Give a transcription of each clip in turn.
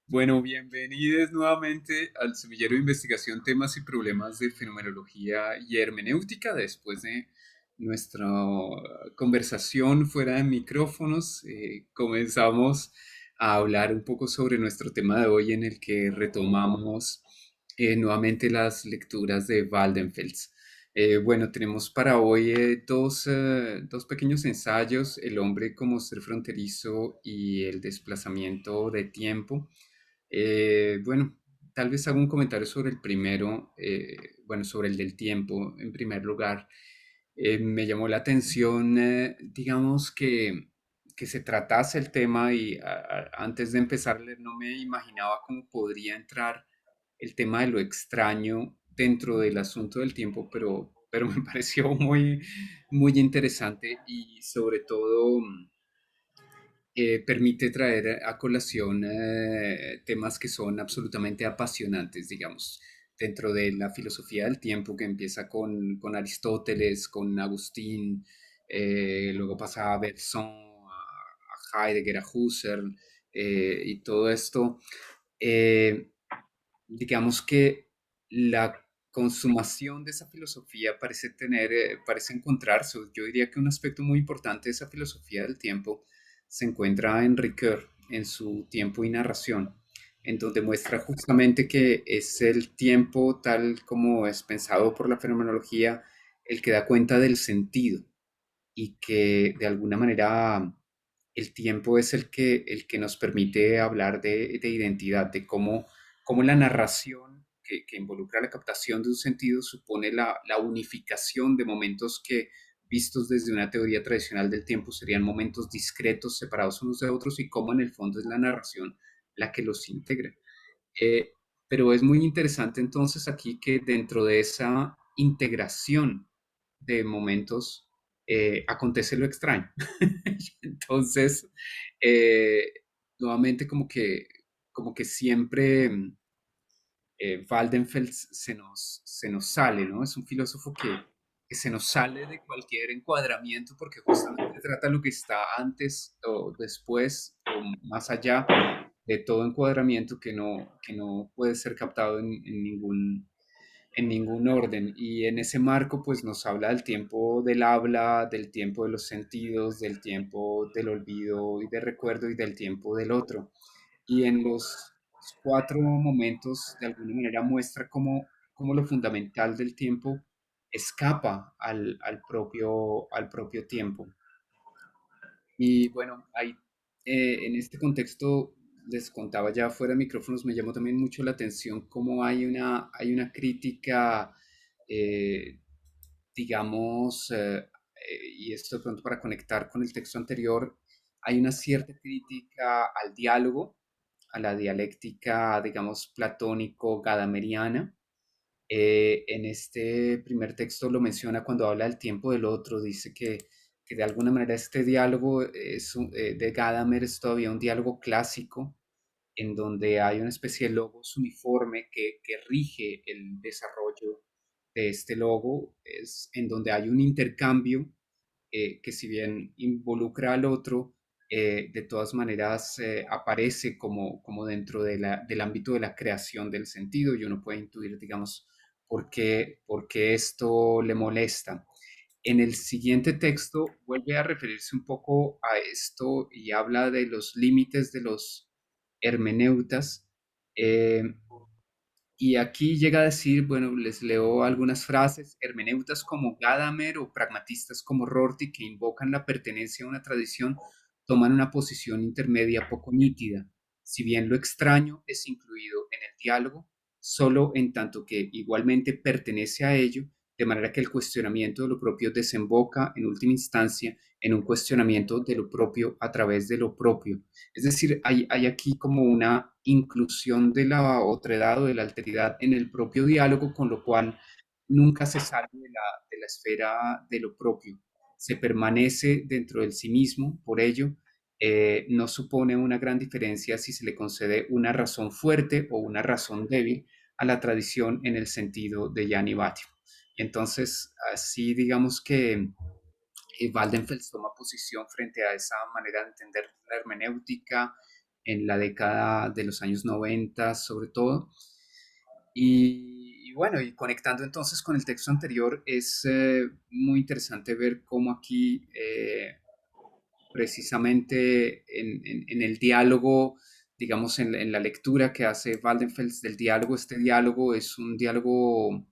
Bueno, bienvenidos nuevamente al semillero de investigación, temas y problemas de fenomenología y hermenéutica. Después de nuestra conversación fuera de micrófonos, comenzamos a hablar un poco sobre nuestro tema de hoy en el que retomamos nuevamente las lecturas de Waldenfels. Bueno, tenemos para hoy dos pequeños ensayos, El hombre como ser fronterizo y el desplazamiento de tiempo. Bueno, tal vez hago un comentario sobre el primero, bueno, sobre el del tiempo, en primer lugar. Me llamó la atención, digamos, que se tratase el tema y antes de empezar a leer no me imaginaba cómo podría entrar el tema de lo extraño dentro del asunto del tiempo, pero me pareció muy interesante y sobre todo permite traer a colación temas que son absolutamente apasionantes, digamos, dentro de la filosofía del tiempo que empieza con Aristóteles, con Agustín, luego pasa a Bergson, a Heidegger, a Husserl, y todo esto. eh, digamos que la consumación de esa filosofía parece encontrarse, yo diría que un aspecto muy importante de esa filosofía del tiempo se encuentra en Ricoeur, en su Tiempo y Narración, en donde muestra justamente que es el tiempo tal como es pensado por la fenomenología el que da cuenta del sentido y que de alguna manera el tiempo es el que nos permite hablar de identidad, de cómo la narración que involucra la captación de un sentido supone la unificación de momentos que, vistos desde una teoría tradicional del tiempo, serían momentos discretos, separados unos de otros, y cómo en el fondo es la narración la que los integra. Eh, pero es muy interesante entonces aquí que dentro de esa integración de momentos acontece lo extraño. Entonces, eh, nuevamente como que siempre Waldenfels se nos sale, ¿no? Es un filósofo que se nos sale de cualquier encuadramiento porque justamente trata lo que está antes o después o más allá de todo encuadramiento que no puede ser captado en ningún orden. Y en ese marco, pues nos habla del tiempo del habla, del tiempo de los sentidos, del tiempo del olvido y del recuerdo y del tiempo del otro. Y en los cuatro momentos, de alguna manera, muestra cómo lo fundamental del tiempo escapa al propio tiempo. Y bueno, en este contexto, les contaba ya fuera de micrófonos, me llamó también mucho la atención cómo hay una crítica, eh, digamos, y esto de pronto para conectar con el texto anterior, hay una cierta crítica al diálogo, a la dialéctica, digamos, platónico-gadameriana. En este primer texto lo menciona cuando habla del tiempo del otro, dice que de alguna manera este diálogo de Gadamer es todavía un diálogo clásico, en donde hay una especie de logos uniforme que rige el desarrollo de este logo, es en donde hay un intercambio que si bien involucra al otro, de todas maneras aparece como dentro del ámbito de la creación del sentido y uno puede intuir, digamos, por qué esto le molesta. En el siguiente texto vuelve a referirse un poco a esto y habla de los límites de los hermeneutas. eh, y aquí llega a decir, bueno, les leo algunas frases: hermeneutas como Gadamer o pragmatistas como Rorty, que invocan la pertenencia a una tradición, toman una posición intermedia poco nítida. Si bien lo extraño es incluido en el diálogo, solo en tanto que igualmente pertenece a ello, de manera que el cuestionamiento de lo propio desemboca, en última instancia, en un cuestionamiento de lo propio a través de lo propio. Es decir, hay aquí como una inclusión de la otredad o de la alteridad en el propio diálogo, con lo cual nunca se sale de la esfera de lo propio. Se permanece dentro del sí mismo, por ello, no supone una gran diferencia si se le concede una razón fuerte o una razón débil a la tradición en el sentido de Gianni Batio. Y entonces, así digamos que Waldenfels toma posición frente a esa manera de entender la hermenéutica, en la década de los años 90 sobre todo. Y bueno, y conectando entonces con el texto anterior, es muy interesante ver cómo aquí precisamente en el diálogo, digamos, en la lectura que hace Waldenfels del diálogo, este diálogo es un diálogo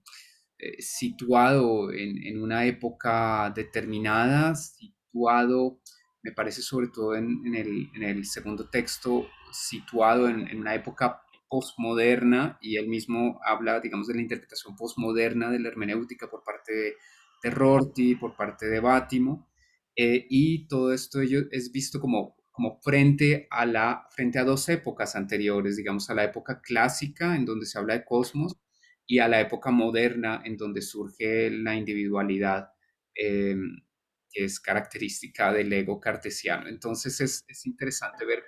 situado en una época determinada, situado, me parece sobre todo en el segundo texto, situado en una época postmoderna, y él mismo habla, digamos, de la interpretación postmoderna de la hermenéutica por parte de Rorty, por parte de Bátimo, y todo esto ello es visto como frente a dos épocas anteriores, digamos, a la época clásica en donde se habla de cosmos y a la época moderna en donde surge la individualidad, eh, que es característica del ego cartesiano. Entonces es interesante ver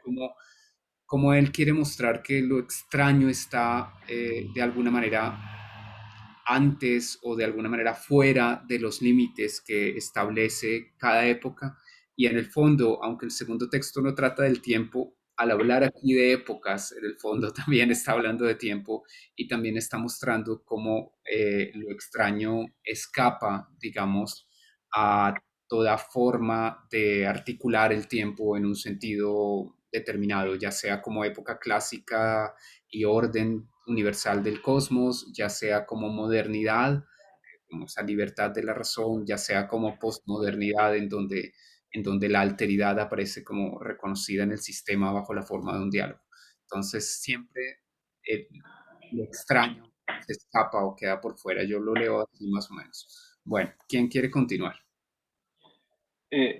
cómo él quiere mostrar que lo extraño está de alguna manera antes o de alguna manera fuera de los límites que establece cada época. Y en el fondo, aunque el segundo texto no trata del tiempo, al hablar aquí de épocas, en el fondo también está hablando de tiempo y también está mostrando cómo lo extraño escapa, digamos, a toda forma de articular el tiempo en un sentido determinado, ya sea como época clásica y orden universal del cosmos, ya sea como modernidad, como esa libertad de la razón, ya sea como postmodernidad en donde la alteridad aparece como reconocida en el sistema bajo la forma de un diálogo. Entonces siempre eh, lo extraño se escapa o queda por fuera. Yo lo leo así más o menos. Bueno, ¿quién quiere continuar?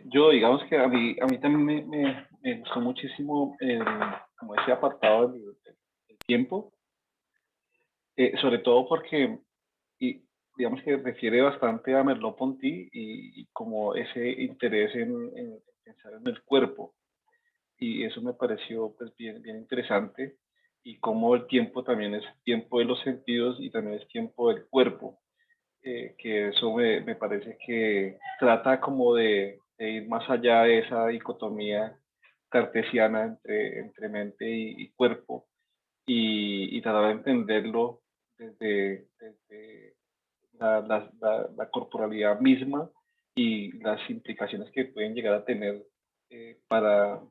Yo, digamos que a mí también me gustó muchísimo como ese apartado del tiempo, sobre todo porque, y, digamos que refiere bastante a Merleau-Ponty y como ese interés en pensar en el cuerpo. Y eso me pareció pues bien interesante y cómo el tiempo también es tiempo de los sentidos y también es tiempo del cuerpo, que eso me parece que trata como de ir más allá de esa dicotomía cartesiana entre mente y cuerpo y tratar de entenderlo desde la corporalidad misma y las implicaciones que pueden llegar a tener para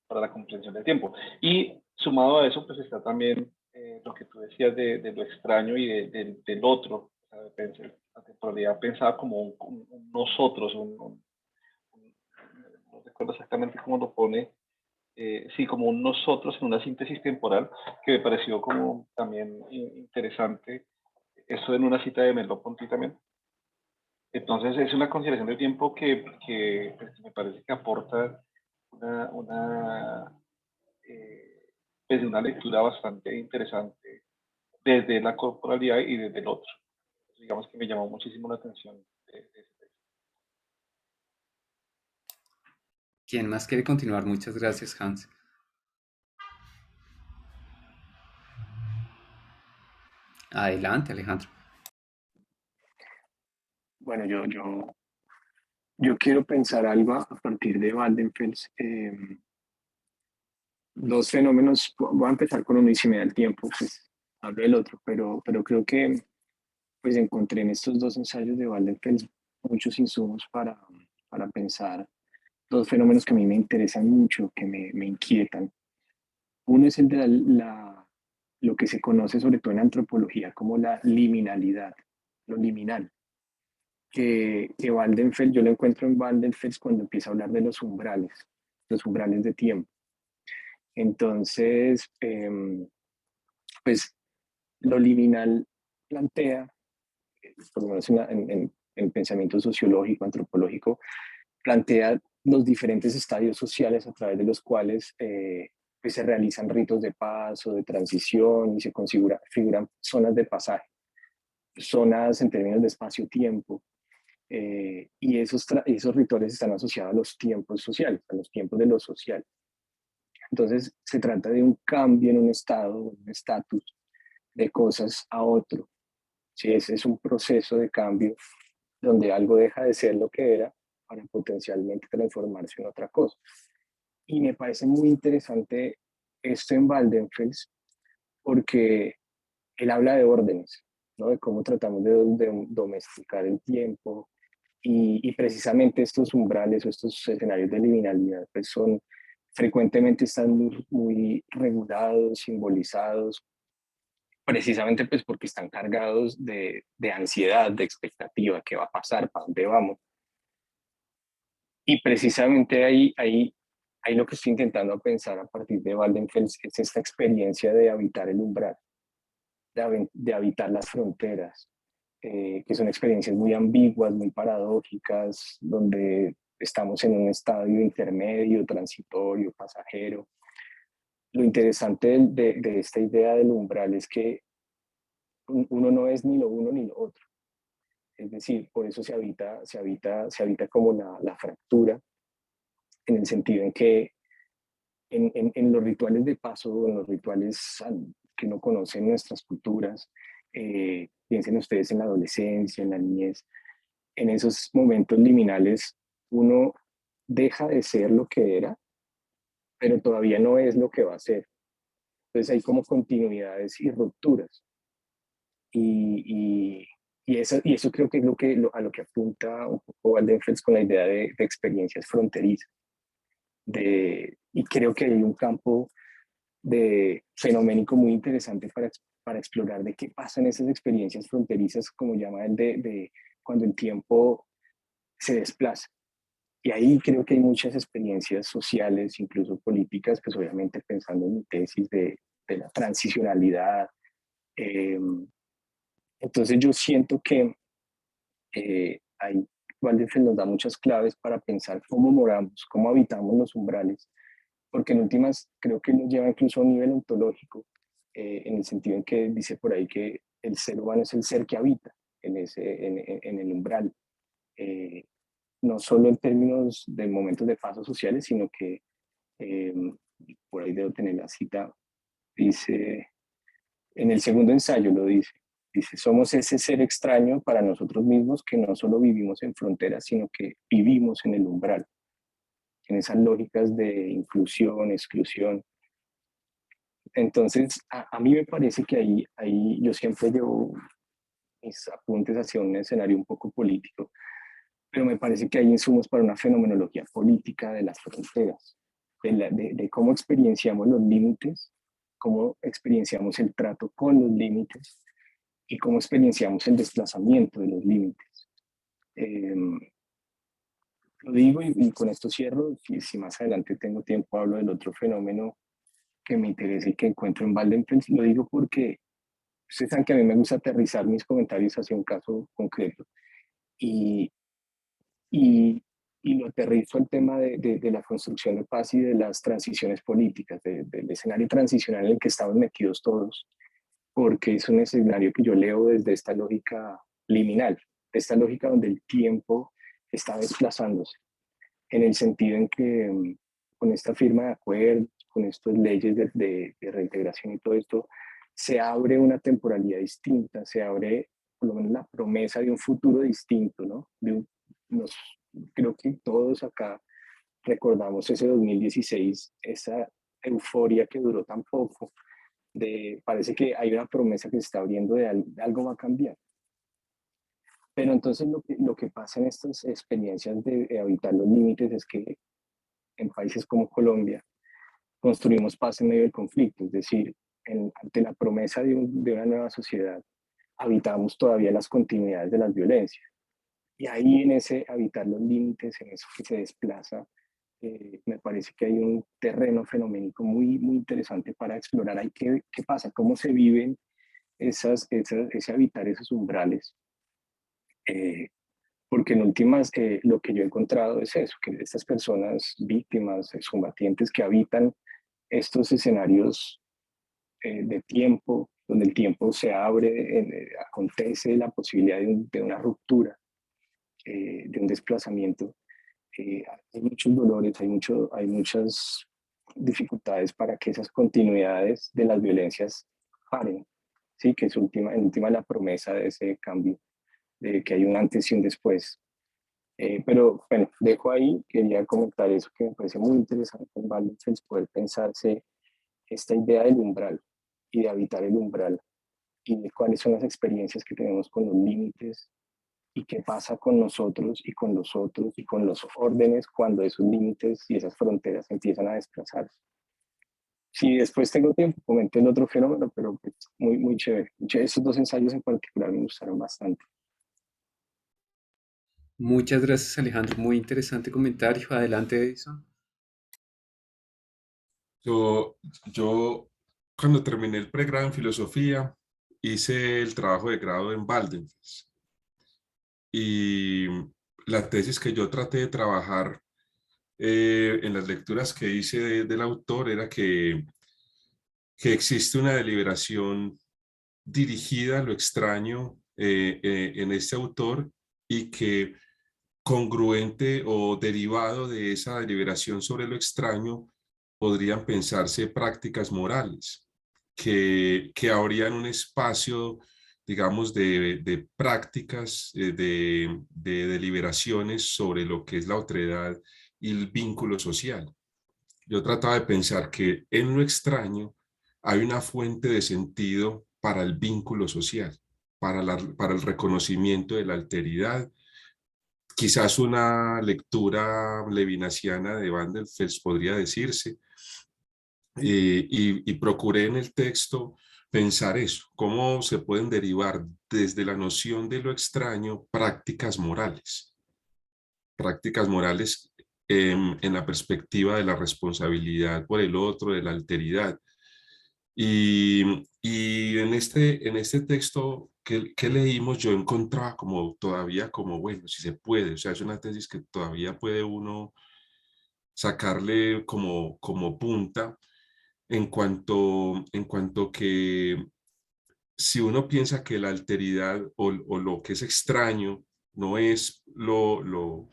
la comprensión del tiempo. Y sumado a eso, pues está también lo que tú decías de lo extraño y del otro, o sea, la temporalidad pensada como un nosotros, no recuerdo exactamente cómo lo pone, sí, como un nosotros en una síntesis temporal, que me pareció como también interesante, eso en una cita de Merleau-Ponty también. Entonces es una consideración de tiempo que pues, me parece que aporta una, pues, una lectura bastante interesante desde la corporalidad y desde el otro. Entonces, digamos que me llamó muchísimo la atención de ese texto. ¿Quién más quiere continuar? Muchas gracias, Hans. Adelante, Alejandro. Bueno, yo quiero pensar algo a partir de Waldenfels. Dos fenómenos, voy a empezar con uno y si me da el tiempo, pues hablo del otro, pero creo que pues encontré en estos dos ensayos de Waldenfels muchos insumos para pensar dos fenómenos que a mí me interesan mucho, que me inquietan. Uno es el de lo que se conoce sobre todo en antropología como la liminalidad, lo liminal. Que Waldenfeld, yo lo encuentro en Waldenfeld cuando empieza a hablar de los umbrales de tiempo. Entonces, pues lo liminal plantea, por lo menos en pensamiento sociológico, antropológico, plantea los diferentes estadios sociales a través de los cuales pues se realizan ritos de paso, de transición y se figuran zonas de pasaje, zonas en términos de espacio-tiempo. Y esos rituales están asociados a los tiempos sociales, a los tiempos de lo social. Entonces, se trata de un cambio en un estado, un estatus de cosas a otro. ¿Sí? Ese es un proceso de cambio donde algo deja de ser lo que era para potencialmente transformarse en otra cosa. Y me parece muy interesante esto en Waldenfels porque él habla de órdenes, ¿no? De cómo tratamos de domesticar el tiempo y precisamente estos umbrales o estos escenarios de liminalidad pues son frecuentemente están muy regulados, simbolizados, precisamente pues porque están cargados de ansiedad, de expectativa, qué va a pasar, para dónde vamos. Y precisamente ahí lo que estoy intentando pensar a partir de Waldenfels es esta experiencia de habitar el umbral, de habitar las fronteras, que son experiencias muy ambiguas, muy paradójicas, donde estamos en un estadio intermedio, transitorio, pasajero. Lo interesante de esta idea del umbral es que uno no es ni lo uno ni lo otro. Es decir, por eso se habita como la fractura, en el sentido en que en los rituales de paso, en los rituales que no conocen nuestras culturas, piensen ustedes en la adolescencia, en la niñez, en esos momentos liminales, uno deja de ser lo que era, pero todavía no es lo que va a ser. Entonces hay como continuidades y rupturas. Y, y, y eso creo que es a lo que apunta un poco Waldenfels con la idea de experiencias fronterizas. Y creo que hay un campo de fenoménico muy interesante para explorar de qué pasa en esas experiencias fronterizas, como llama él, de cuando el tiempo se desplaza. Y ahí creo que hay muchas experiencias sociales, incluso políticas, pues obviamente pensando en mi tesis de la transicionalidad. Eh, entonces yo siento que ahí Waldenfeld nos da muchas claves para pensar cómo moramos, cómo habitamos los umbrales, porque en últimas creo que nos lleva incluso a un nivel ontológico, en el sentido en que dice por ahí que el ser humano es el ser que habita en el umbral, eh, no solo en términos de momentos de pasos sociales, sino que eh, por ahí debo tener la cita, dice, en el segundo ensayo lo dice, somos ese ser extraño para nosotros mismos que no solo vivimos en fronteras, sino que vivimos en el umbral, en esas lógicas de inclusión, exclusión. Entonces, a mí me parece que ahí yo siempre llevo mis apuntes hacia un escenario un poco político, pero me parece que hay insumos para una fenomenología política de las fronteras, de cómo experienciamos los límites, cómo experienciamos el trato con los límites y cómo experienciamos el desplazamiento de los límites. Eh, lo digo y con esto cierro, si más adelante tengo tiempo hablo del otro fenómeno que me interesa y que encuentro en Waldenfels, lo digo porque ustedes saben que a mí me gusta aterrizar mis comentarios hacia un caso concreto y, y, y lo aterrizo al tema de la construcción de paz y de las transiciones políticas, del escenario transicional en el que estamos metidos todos, porque es un escenario que yo leo desde esta lógica liminal, esta lógica donde el tiempo está desplazándose, en el sentido en que con esta firma de acuerdos, con estas leyes de reintegración y todo esto, se abre una temporalidad distinta, se abre por lo menos la promesa de un futuro distinto, ¿no? Nos, creo que todos acá recordamos ese 2016, esa euforia que duró tan poco, parece que hay una promesa que se está abriendo de algo va a cambiar. Pero entonces lo que pasa en estas experiencias de habitar los límites es que en países como Colombia construimos paz en medio del conflicto, es decir, ante la promesa de una nueva sociedad, habitamos todavía las continuidades de las violencias. Y ahí en ese habitar los límites, en eso que se desplaza, me parece que hay un terreno fenoménico muy, muy interesante para explorar ahí qué pasa, cómo se viven ese habitar esos umbrales. Eh, porque en últimas lo que yo he encontrado es eso, que estas personas víctimas, combatientes que habitan estos escenarios de tiempo, donde el tiempo se abre, acontece la posibilidad de una ruptura, de un desplazamiento. Hay muchos dolores, hay muchas dificultades para que esas continuidades de las violencias paren, ¿sí? Que es en última la promesa de ese cambio, de que hay un antes y un después. Pero bueno, dejo ahí, quería comentar eso que me parece muy interesante en Waldenfels, poder pensarse esta idea del umbral y de habitar el umbral y de cuáles son las experiencias que tenemos con los límites y qué pasa con nosotros y con los otros y con los órdenes cuando esos límites y esas fronteras empiezan a desplazarse. Si después tengo tiempo, comento el otro fenómeno, pero pues, muy, muy chévere. Estos dos ensayos en particular me gustaron bastante. Muchas gracias, Alejandro. Muy interesante comentario. Adelante, Edison. Yo, yo cuando terminé el pregrado en filosofía, hice el trabajo de grado en Waldenfels. Y la tesis que yo traté de trabajar en las lecturas que hice del autor era que existe una deliberación dirigida a lo extraño en este autor y que congruente o derivado de esa deliberación sobre lo extraño podrían pensarse prácticas morales que abrían un espacio, digamos, de prácticas, de deliberaciones sobre lo que es la otredad y el vínculo social. Yo trataba de pensar que en lo extraño hay una fuente de sentido para el vínculo social, para el reconocimiento de la alteridad. Quizás una lectura levinasiana de Van der Fels podría decirse, y procuré en el texto pensar eso, cómo se pueden derivar desde la noción de lo extraño prácticas morales en la perspectiva de la responsabilidad por el otro, de la alteridad. Y en este texto que leímos yo encontraba como todavía como, bueno, si se puede, o sea, es una tesis que todavía puede uno sacarle como punta en cuanto que si uno piensa que la alteridad o lo que es extraño no es lo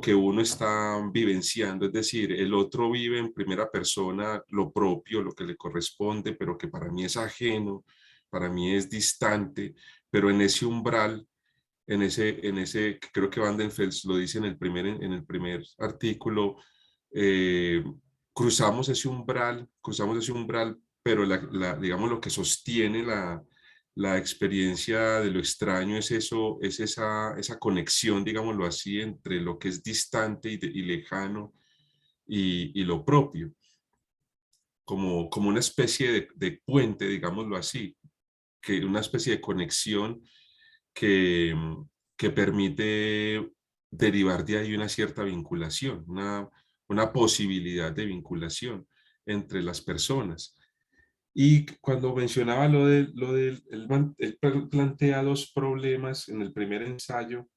que uno está vivenciando, es decir, el otro vive en primera persona lo propio, lo que le corresponde, pero que para mí es ajeno, para mí es distante, pero en ese umbral, creo que Van den Fels lo dice en el primer artículo, eh, cruzamos ese umbral, pero digamos lo que sostiene la experiencia de lo extraño es eso, es esa conexión, digámoslo así, entre lo que es distante y lejano y lo propio, como una especie de puente, digámoslo así, que una especie de conexión que, que permite derivar de ahí una cierta vinculación, una posibilidad de vinculación entre las personas. Y cuando mencionaba él plantea dos problemas en el primer ensayo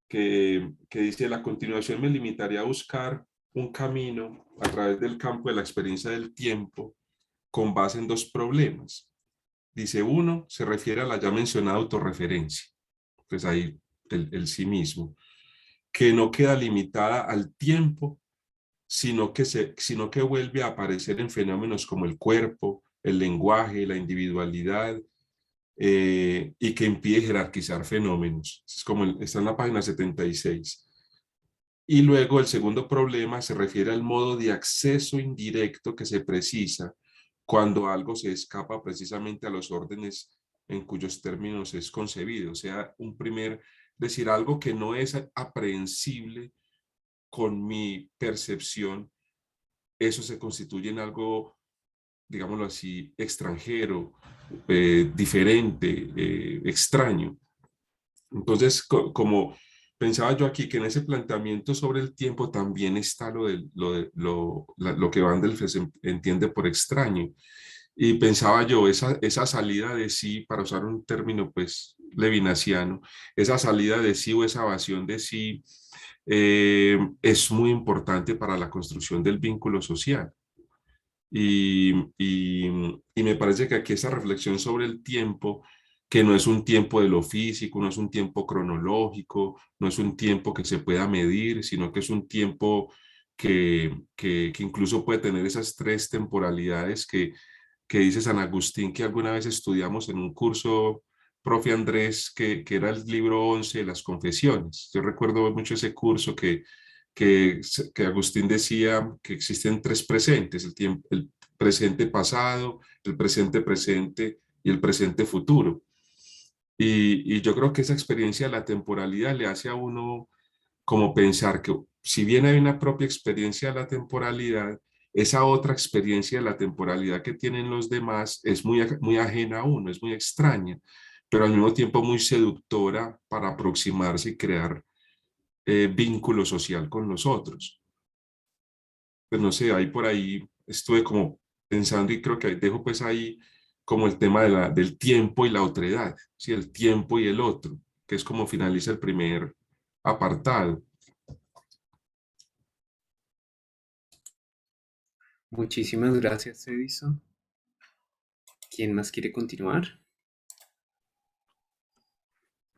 que dice, la continuación me limitaría a buscar un camino a través del campo de la experiencia del tiempo con base en dos problemas. Dice, uno se refiere a la ya mencionada autorreferencia, pues ahí el sí mismo, que no queda limitada al tiempo, sino que vuelve a aparecer en fenómenos como el cuerpo, el lenguaje, la individualidad, y que impide jerarquizar fenómenos. Es como está en la página 76. Y luego el segundo problema se refiere al modo de acceso indirecto que se precisa cuando algo se escapa precisamente a los órdenes en cuyos términos es concebido. O sea, decir algo que no es aprehensible con mi percepción, eso se constituye en algo, digámoslo así, extranjero, diferente, extraño. Entonces, como pensaba yo aquí, que en ese planteamiento sobre el tiempo también está lo que Van der Fels entiende por extraño. Y pensaba yo, esa salida de sí, para usar un término pues levinasiano, esa salida de sí o esa evasión de sí es muy importante para la construcción del vínculo social. Y, y, y me parece que aquí esa reflexión sobre el tiempo, que no es un tiempo de lo físico, no es un tiempo cronológico, no es un tiempo que se pueda medir, sino que es un tiempo que incluso puede tener esas tres temporalidades que dice San Agustín, que alguna vez estudiamos en un curso, profe Andrés, que era el libro 11 de las confesiones. Yo recuerdo mucho ese curso que Agustín decía que existen tres presentes, el tiempo, presente pasado, el presente presente y el presente futuro. Y yo creo que esa experiencia de la temporalidad le hace a uno como pensar que si bien hay una propia experiencia de la temporalidad, esa otra experiencia de la temporalidad que tienen los demás es muy ajena a uno, es muy extraña, pero al mismo tiempo muy seductora para aproximarse y crear vínculo social con los otros. Pues no sé, ahí por ahí estuve como pensando y creo que dejo pues ahí como el tema del tiempo y la otredad, ¿sí? El tiempo y el otro, que es como finaliza el primer apartado. Muchísimas gracias, Edison. ¿Quién más quiere continuar?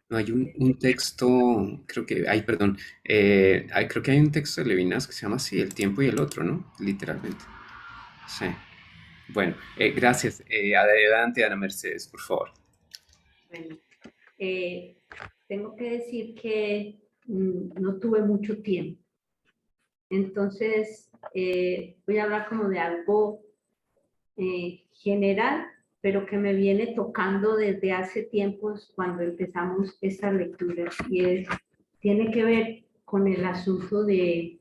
No, hay un texto, creo que, ay, perdón, creo que hay un texto de Levinas que se llama así, El tiempo y el otro, ¿no? Literalmente. Sí. Bueno, gracias. Adelante, Ana Mercedes, por favor. Bueno, tengo que decir que no tuve mucho tiempo. Entonces, voy a hablar como de algo general, pero que me viene tocando desde hace tiempos cuando empezamos esta lectura, y tiene que ver con el asunto de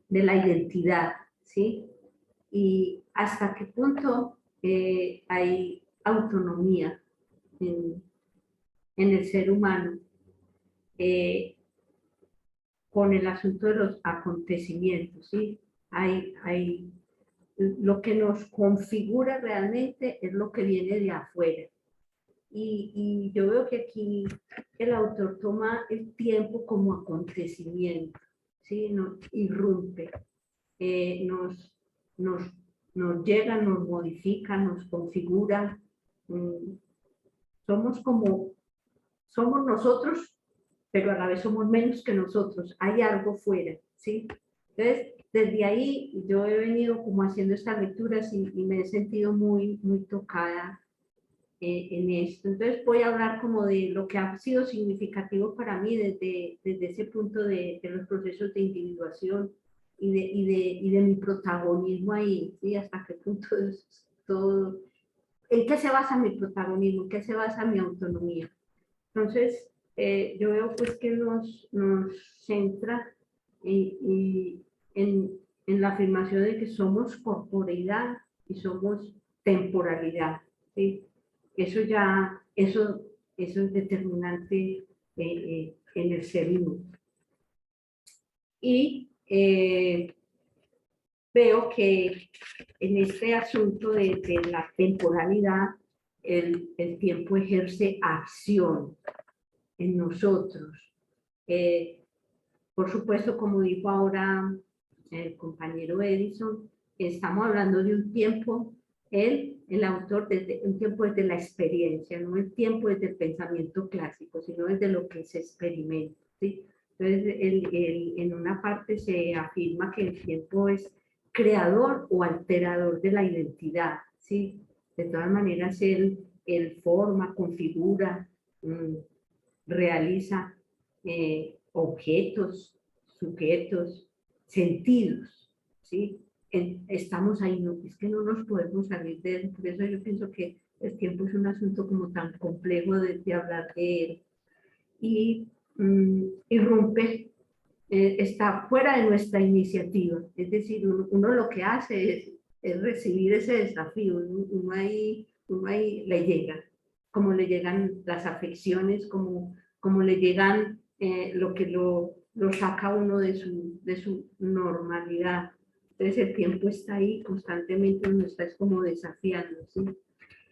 la identidad, ¿sí? Y hasta qué punto hay autonomía en el ser humano con el asunto de los acontecimientos, ¿sí? Hay lo que nos configura realmente es lo que viene de afuera. Y yo veo que aquí el autor toma el tiempo como acontecimiento, ¿sí? Nos irrumpe, nos, nos, nos llega, nos modifica, nos configura. Somos como, somos nosotros, pero a la vez somos menos que nosotros. Hay algo fuera, ¿sí? Entonces, desde ahí yo he venido como haciendo estas lecturas y me he sentido muy, muy tocada en esto. Entonces voy a hablar como de lo que ha sido significativo para mí desde ese punto de los procesos de individuación y de mi protagonismo ahí, ¿sí? Hasta qué punto es todo, en qué se basa mi protagonismo, en qué se basa mi autonomía. Entonces, yo veo pues que nos centra en, en la afirmación de que somos corporeidad y somos temporalidad, ¿sí? Eso ya, eso es determinante en el ser humano. Y veo que en este asunto de la temporalidad, el tiempo ejerce acción en nosotros. Por supuesto, como dijo ahora el compañero Edison, estamos hablando de un tiempo, el autor, desde un tiempo desde la experiencia, no el tiempo desde el pensamiento clásico, sino desde lo que se experimenta, ¿sí? Entonces, en una parte se afirma que el tiempo es creador o alterador de la identidad, ¿sí? De todas maneras, él forma, configura, realiza objetos, sujetos, sentidos, ¿sí? Estamos ahí, no, es que no nos podemos salir de él, por eso yo pienso que el tiempo es un asunto como tan complejo de hablar de él. Y irrumpe, está fuera de nuestra iniciativa, es decir, uno lo que hace es recibir ese desafío, uno ahí le llega, como le llegan las afecciones, como le llegan lo que lo saca uno de su normalidad. Entonces el tiempo está ahí constantemente, nos está como desafiando, ¿sí?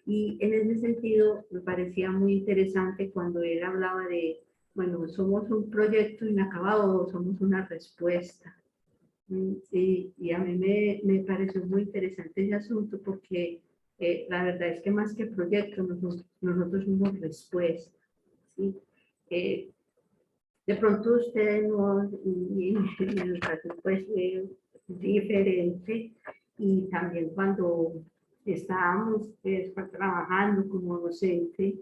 Y en ese sentido me parecía muy interesante cuando él hablaba de, bueno, somos un proyecto inacabado o somos una respuesta. Sí, y a mí me pareció muy interesante ese asunto porque la verdad es que más que proyecto, nosotros somos respuesta, ¿sí? De pronto ustedes no, en educación pues diferente, y también cuando estábamos trabajando como docente,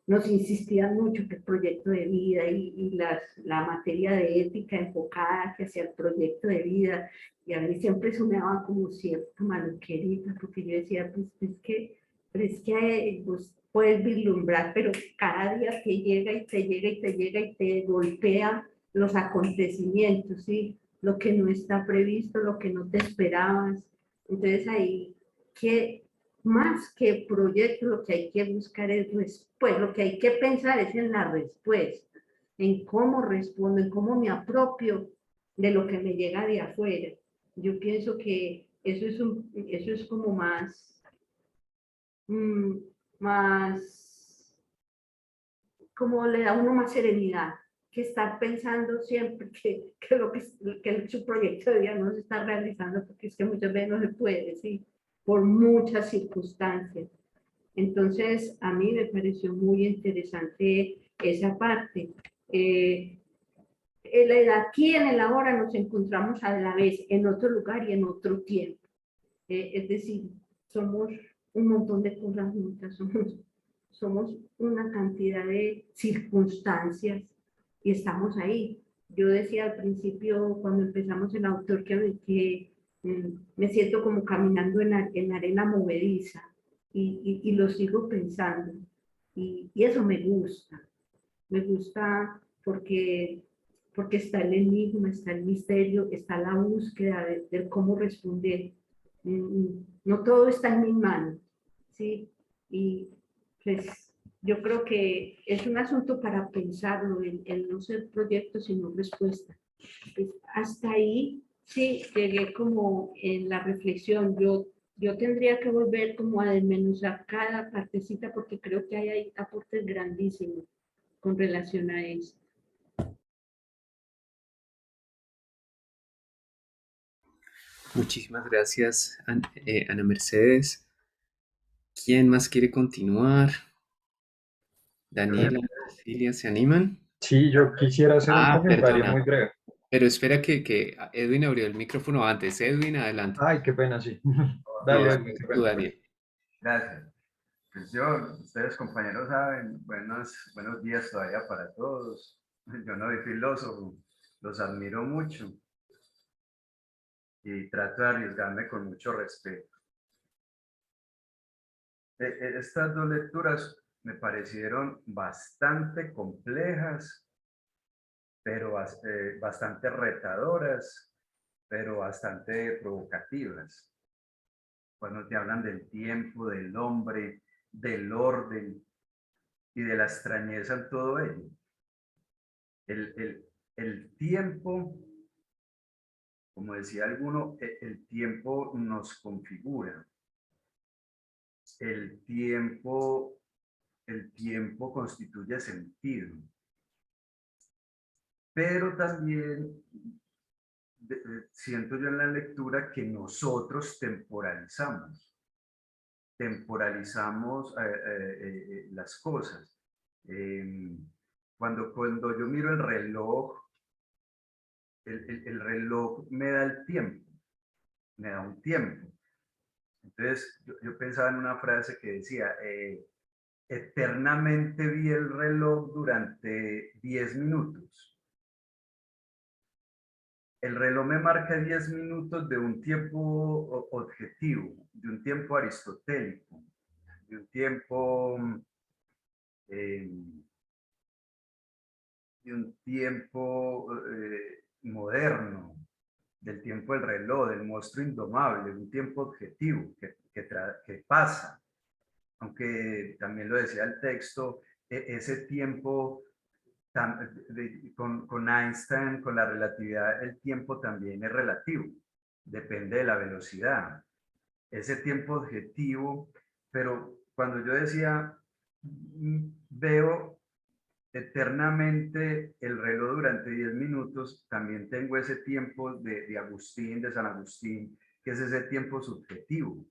nos insistían mucho que el proyecto de vida y la materia de ética enfocada hacia el proyecto de vida, y a mí siempre eso me daba como cierta maluquerita, porque yo decía, pues es que vos puedes vislumbrar, pero cada día que llega y te llega y te llega y te golpea los acontecimientos, ¿sí? Lo que no está previsto, lo que no te esperabas. Entonces ahí, que más que proyecto, lo que hay que buscar es respuesta, lo que hay que pensar es en la respuesta, en cómo respondo, en cómo me apropio de lo que me llega de afuera. Yo pienso que eso es como más, como le da a uno más serenidad, que estar pensando siempre que su proyecto de vida no se está realizando, porque es que muchas veces no se puede, ¿sí? Por muchas circunstancias. Entonces, a mí me pareció muy interesante esa parte. Aquí en el ahora nos encontramos a la vez en otro lugar y en otro tiempo. Es decir, somos un montón de cosas juntas, somos una cantidad de circunstancias y estamos ahí. Yo decía al principio, cuando empezamos el autor, que me siento como caminando en arena movediza y lo sigo pensando. Y eso me gusta porque está el enigma, está el misterio, está la búsqueda de cómo responder. No todo está en mis manos, ¿sí? Y pues yo creo que es un asunto para pensarlo, el no ser proyecto, sino respuesta. Pues hasta ahí, sí, llegué como en la reflexión. Yo tendría que volver como a desmenuzar cada partecita porque creo que hay aportes grandísimos con relación a eso. Muchísimas gracias, Ana Mercedes. ¿Quién más quiere continuar? Daniela, Cecilia, ¿se animan? Sí, yo quisiera hacer un Ah, comentario perdona. muy breve. Pero espera que Edwin abrió el micrófono antes. Edwin, adelante. Ay, qué pena, sí. No, Dale, Edwin, después qué tú, pena. Daniel. Gracias. Pues ustedes compañeros saben, buenos días todavía para todos. Yo no soy filósofo, los admiro mucho y trato de arriesgarme con mucho respeto. Estas dos lecturas me parecieron bastante complejas, pero bastante retadoras, pero bastante provocativas. Cuando te hablan del tiempo, del hombre, del orden y de la extrañeza en todo ello. El tiempo, como decía alguno, el tiempo nos configura. El tiempo, el tiempo constituye sentido. Pero también siento yo en la lectura que nosotros temporalizamos las cosas. Cuando yo miro el reloj, el reloj me da el tiempo, me da un tiempo. Entonces, yo pensaba en una frase que decía, eternamente vi el reloj durante 10 minutos. El reloj me marca 10 minutos de un tiempo objetivo, de un tiempo aristotélico, de un tiempo, eh, moderno, del tiempo del reloj, del monstruo indomable, un tiempo objetivo que pasa. Aunque también lo decía el texto, ese tiempo, con Einstein, con la relatividad, el tiempo también es relativo, depende de la velocidad. Ese tiempo objetivo, pero cuando yo decía, veo eternamente el reloj durante 10 minutos, también tengo ese tiempo de Agustín, de San Agustín, que es ese tiempo subjetivo.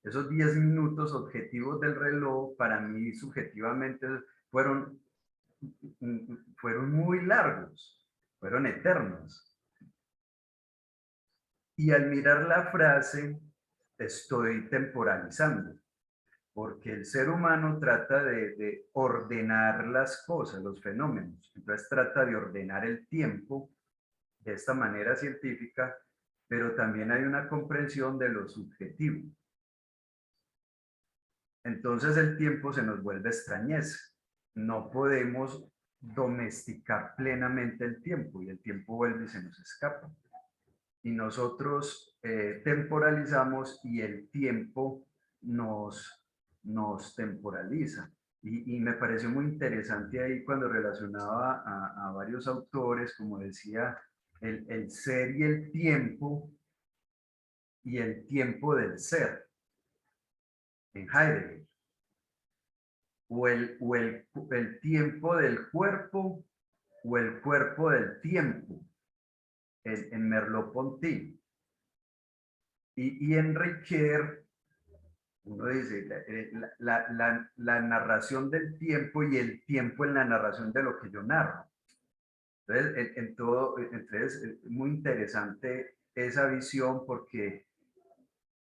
Esos 10 minutos objetivos del reloj, para mí subjetivamente, fueron muy largos, fueron eternos. Y al mirar la frase, estoy temporalizando, porque el ser humano trata de ordenar las cosas, los fenómenos. Entonces trata de ordenar el tiempo de esta manera científica, pero también hay una comprensión de lo subjetivo. Entonces el tiempo se nos vuelve extrañeza. No podemos domesticar plenamente el tiempo y el tiempo vuelve y se nos escapa. Y nosotros temporalizamos y el tiempo nos temporaliza. Y me pareció muy interesante ahí cuando relacionaba a varios autores, como decía, el ser y el tiempo del ser, en Heidegger. O el tiempo del cuerpo o el cuerpo del tiempo, en Merleau-Ponty. Y en Ricoeur, uno dice, la narración del tiempo y el tiempo en la narración de lo que yo narro. Entonces, entonces es muy interesante esa visión porque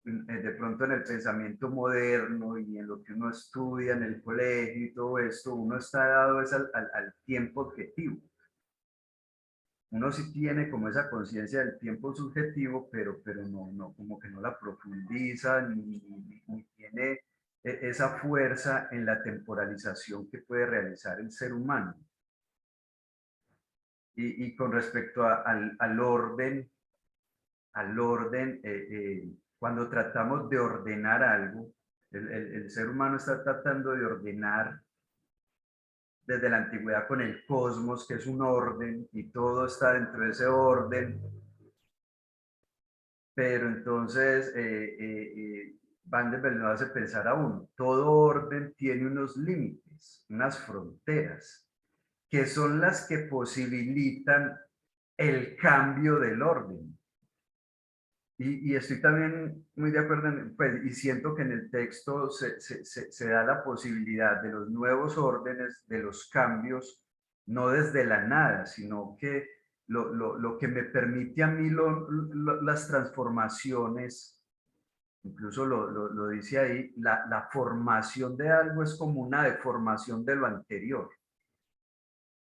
de pronto en el pensamiento moderno y en lo que uno estudia en el colegio y todo esto, uno está dado es al tiempo objetivo. Uno sí tiene como esa conciencia del tiempo subjetivo, pero no, como que no la profundiza ni tiene esa fuerza en la temporalización que puede realizar el ser humano. Y con respecto al orden, cuando tratamos de ordenar algo, el ser humano está tratando de ordenar desde la antigüedad con el cosmos, que es un orden, y todo está dentro de ese orden. Pero entonces Van der Bellen nos hace pensar a uno, todo orden tiene unos límites, unas fronteras, que son las que posibilitan el cambio del orden. Y estoy también muy de acuerdo, pues, y siento que en el texto se da la posibilidad de los nuevos órdenes, de los cambios, no desde la nada, sino que lo que me permite a mí las transformaciones, incluso lo dice ahí, la formación de algo es como una deformación de lo anterior.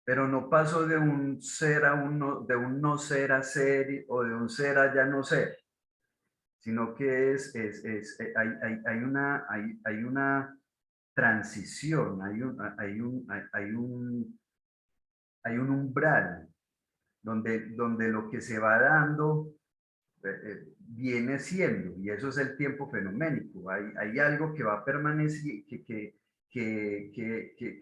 Pero no paso de un ser a uno, de un no ser a ser, o de un ser a ya no ser, sino que hay una transición, hay un umbral donde lo que se va dando viene siendo, y eso es el tiempo fenoménico. Hay algo que va a permanecer, que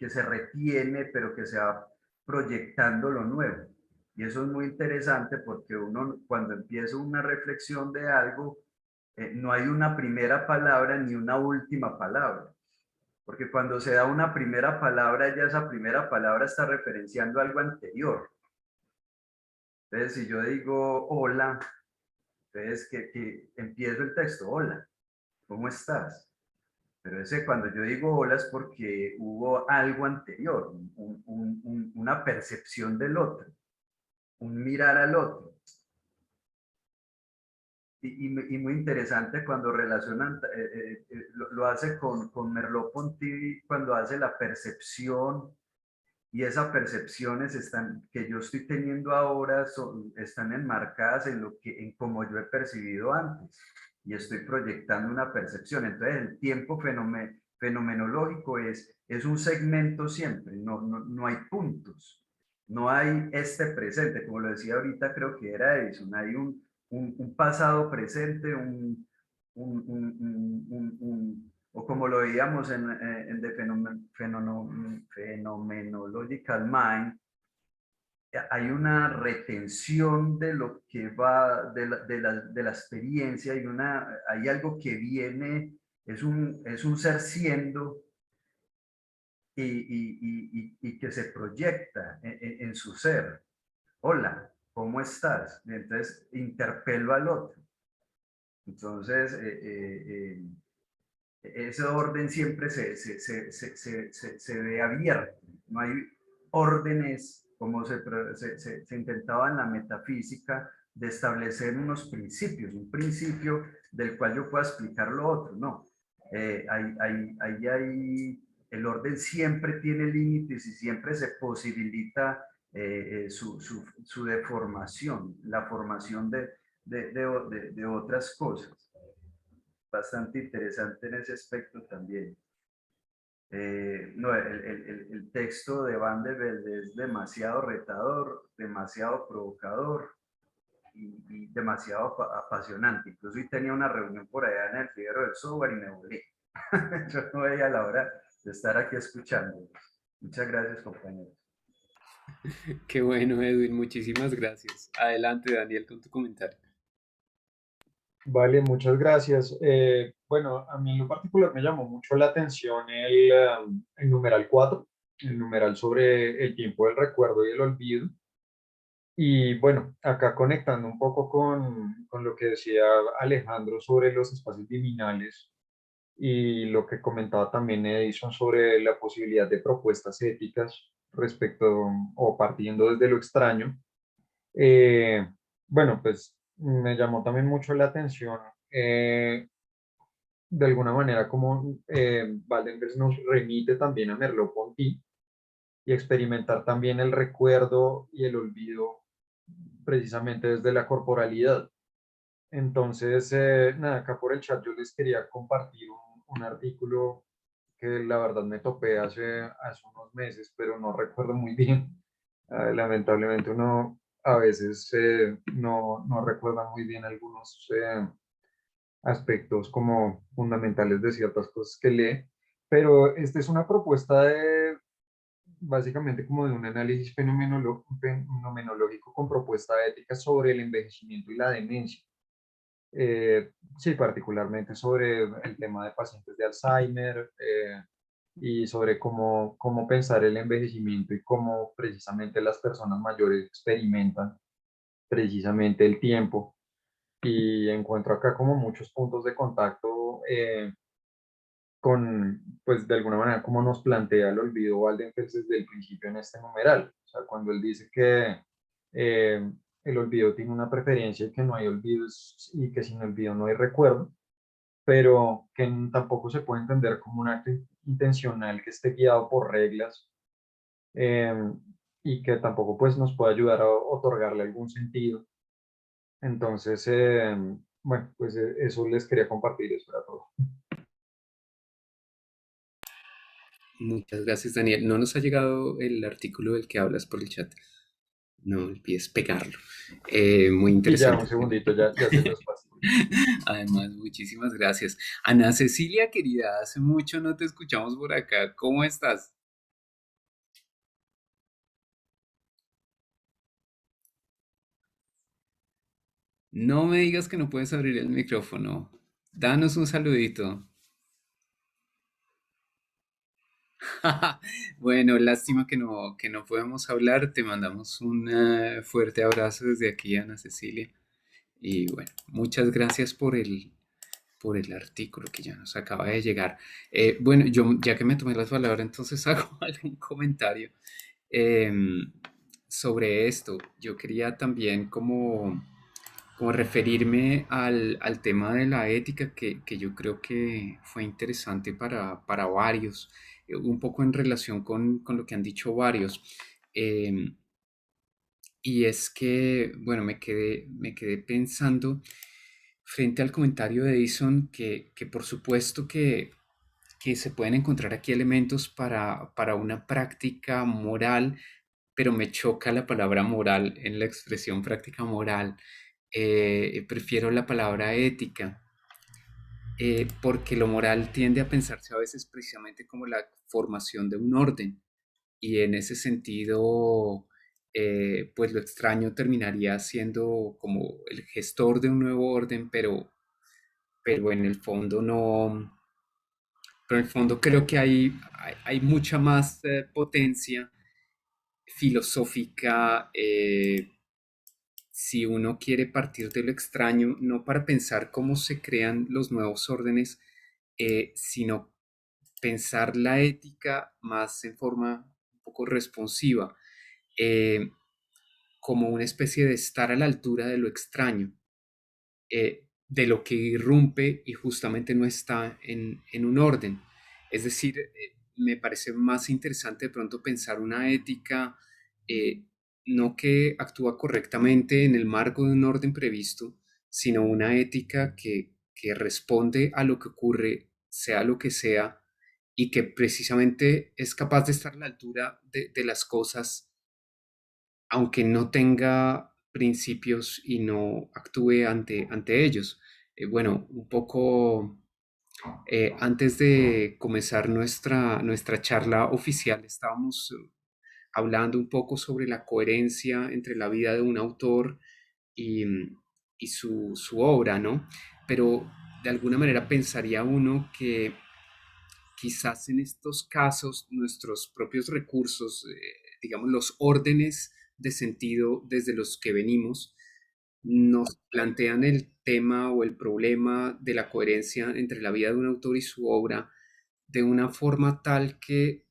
se retiene, pero que se va proyectando lo nuevo. Y eso es muy interesante porque uno, cuando empieza una reflexión de algo, no hay una primera palabra ni una última palabra. Porque cuando se da una primera palabra, ya esa primera palabra está referenciando algo anterior. Entonces, si yo digo hola, entonces que empiezo el texto, hola, ¿cómo estás? Pero ese cuando yo digo hola es porque hubo algo anterior, una percepción del otro, un mirar al otro. Y muy interesante cuando relacionan, lo hace con Merleau-Ponty cuando hace la percepción, y esas percepciones que yo estoy teniendo ahora están enmarcadas en cómo yo he percibido antes, y estoy proyectando una percepción. Entonces el tiempo fenomenológico es un segmento siempre, no hay puntos, no hay este presente, como lo decía ahorita, creo que era Edison, hay un pasado presente, o como lo veíamos en The Phenomenological Mind, hay una retención de lo que va, de la experiencia, hay algo que viene, es un ser siendo y que se proyecta en su ser. Hola, ¿cómo estás? Y entonces interpelo al otro. Entonces, ese orden siempre se ve abierto. No hay órdenes como se intentaba en la metafísica de establecer unos principios, un principio del cual yo pueda explicar lo otro. No, El orden siempre tiene límites y siempre se posibilita su deformación, la formación de otras cosas. Bastante interesante en ese aspecto también. No, el texto de Van der Velde es demasiado retador, demasiado provocador y demasiado apasionante. Incluso hoy tenía una reunión por allá en el Figuero del Software y me volví. Yo no veía la hora de estar aquí escuchando. Muchas gracias, compañeros. Qué bueno, Edwin, muchísimas gracias. Adelante, Daniel, con tu comentario. Vale, muchas gracias. Bueno, a mí en lo particular me llamó mucho la atención el numeral 4, el numeral sobre el tiempo del recuerdo y el olvido. Y bueno, acá conectando un poco con lo que decía Alejandro sobre los espacios liminales y lo que comentaba también Edison sobre la posibilidad de propuestas éticas respecto o partiendo desde lo extraño. Eh, bueno, pues me llamó también mucho la atención de alguna manera como Waldenfels nos remite también a Merleau-Ponty y experimentar también el recuerdo y el olvido precisamente desde la corporalidad. Entonces, nada, acá por el chat yo les quería compartir un artículo que la verdad me topé hace unos meses, pero no recuerdo muy bien. Lamentablemente uno a veces no recuerda muy bien algunos aspectos como fundamentales de ciertas cosas que lee, pero esta es una propuesta de básicamente como de un análisis fenomenológico con propuesta ética sobre el envejecimiento y la demencia. Sí, particularmente sobre el tema de pacientes de Alzheimer y sobre cómo pensar el envejecimiento y cómo precisamente las personas mayores experimentan precisamente el tiempo. Y encuentro acá como muchos puntos de contacto con, pues de alguna manera, como nos plantea el olvido Waldenfels desde el principio en este numeral. O sea, cuando él dice que el olvido tiene una preferencia y que no hay olvidos y que sin olvido no hay recuerdo, pero que tampoco se puede entender como un acto intencional que esté guiado por reglas eh, y que tampoco pues nos puede ayudar a otorgarle algún sentido. Entonces, bueno, pues eso les quería compartir, eso era todo. Muchas gracias, Daniel. No nos ha llegado el artículo del que hablas por el chat. No olvides pegarlo. Muy Y ya, un interesante. segundito, ya se los paso. Además, muchísimas gracias. Ana Cecilia, querida, hace mucho no te escuchamos por acá. ¿Cómo estás? No me digas que no puedes abrir el micrófono. Danos un saludito. Bueno, lástima que no podemos hablar. Te mandamos un fuerte abrazo desde aquí, Ana Cecilia. Y bueno, muchas gracias por el artículo que ya nos acaba de llegar. Bueno, yo ya que me tomé las palabras, entonces hago algún comentario sobre esto. Yo quería también como referirme al tema de la ética que yo creo que fue interesante para varios, un poco en relación con lo que han dicho varios. Em, y es que, bueno, me quedé pensando frente al comentario de Edison que por supuesto que se pueden encontrar aquí elementos para una práctica moral, pero me choca la palabra moral en la expresión práctica moral. Prefiero la palabra ética, porque lo moral tiende a pensarse a veces precisamente como la formación de un orden, y en ese sentido, pues lo extraño terminaría siendo como el gestor de un nuevo orden, pero en el fondo no, pero en el fondo creo que hay mucha más potencia filosófica si uno quiere partir de lo extraño, no para pensar cómo se crean los nuevos órdenes, sino pensar la ética más en forma un poco responsiva, eh, como una especie de estar a la altura de lo extraño. de lo que irrumpe y justamente no está en un orden. Es decir, me parece más interesante de pronto pensar una ética eh, no que actúa correctamente en el marco de un orden previsto, sino una ética que responde a lo que ocurre, sea lo que sea, y que precisamente es capaz de estar a la altura de las cosas, aunque no tenga principios y no actúe ante ellos. Bueno, un poco antes de comenzar nuestra charla oficial, estábamos hablando un poco sobre la coherencia entre la vida de un autor y, y su obra, ¿no? Pero de alguna manera pensaría uno que quizás en estos casos nuestros propios recursos, digamos los órdenes de sentido desde los que venimos, nos plantean el tema o el problema de la coherencia entre la vida de un autor y su obra de una forma tal que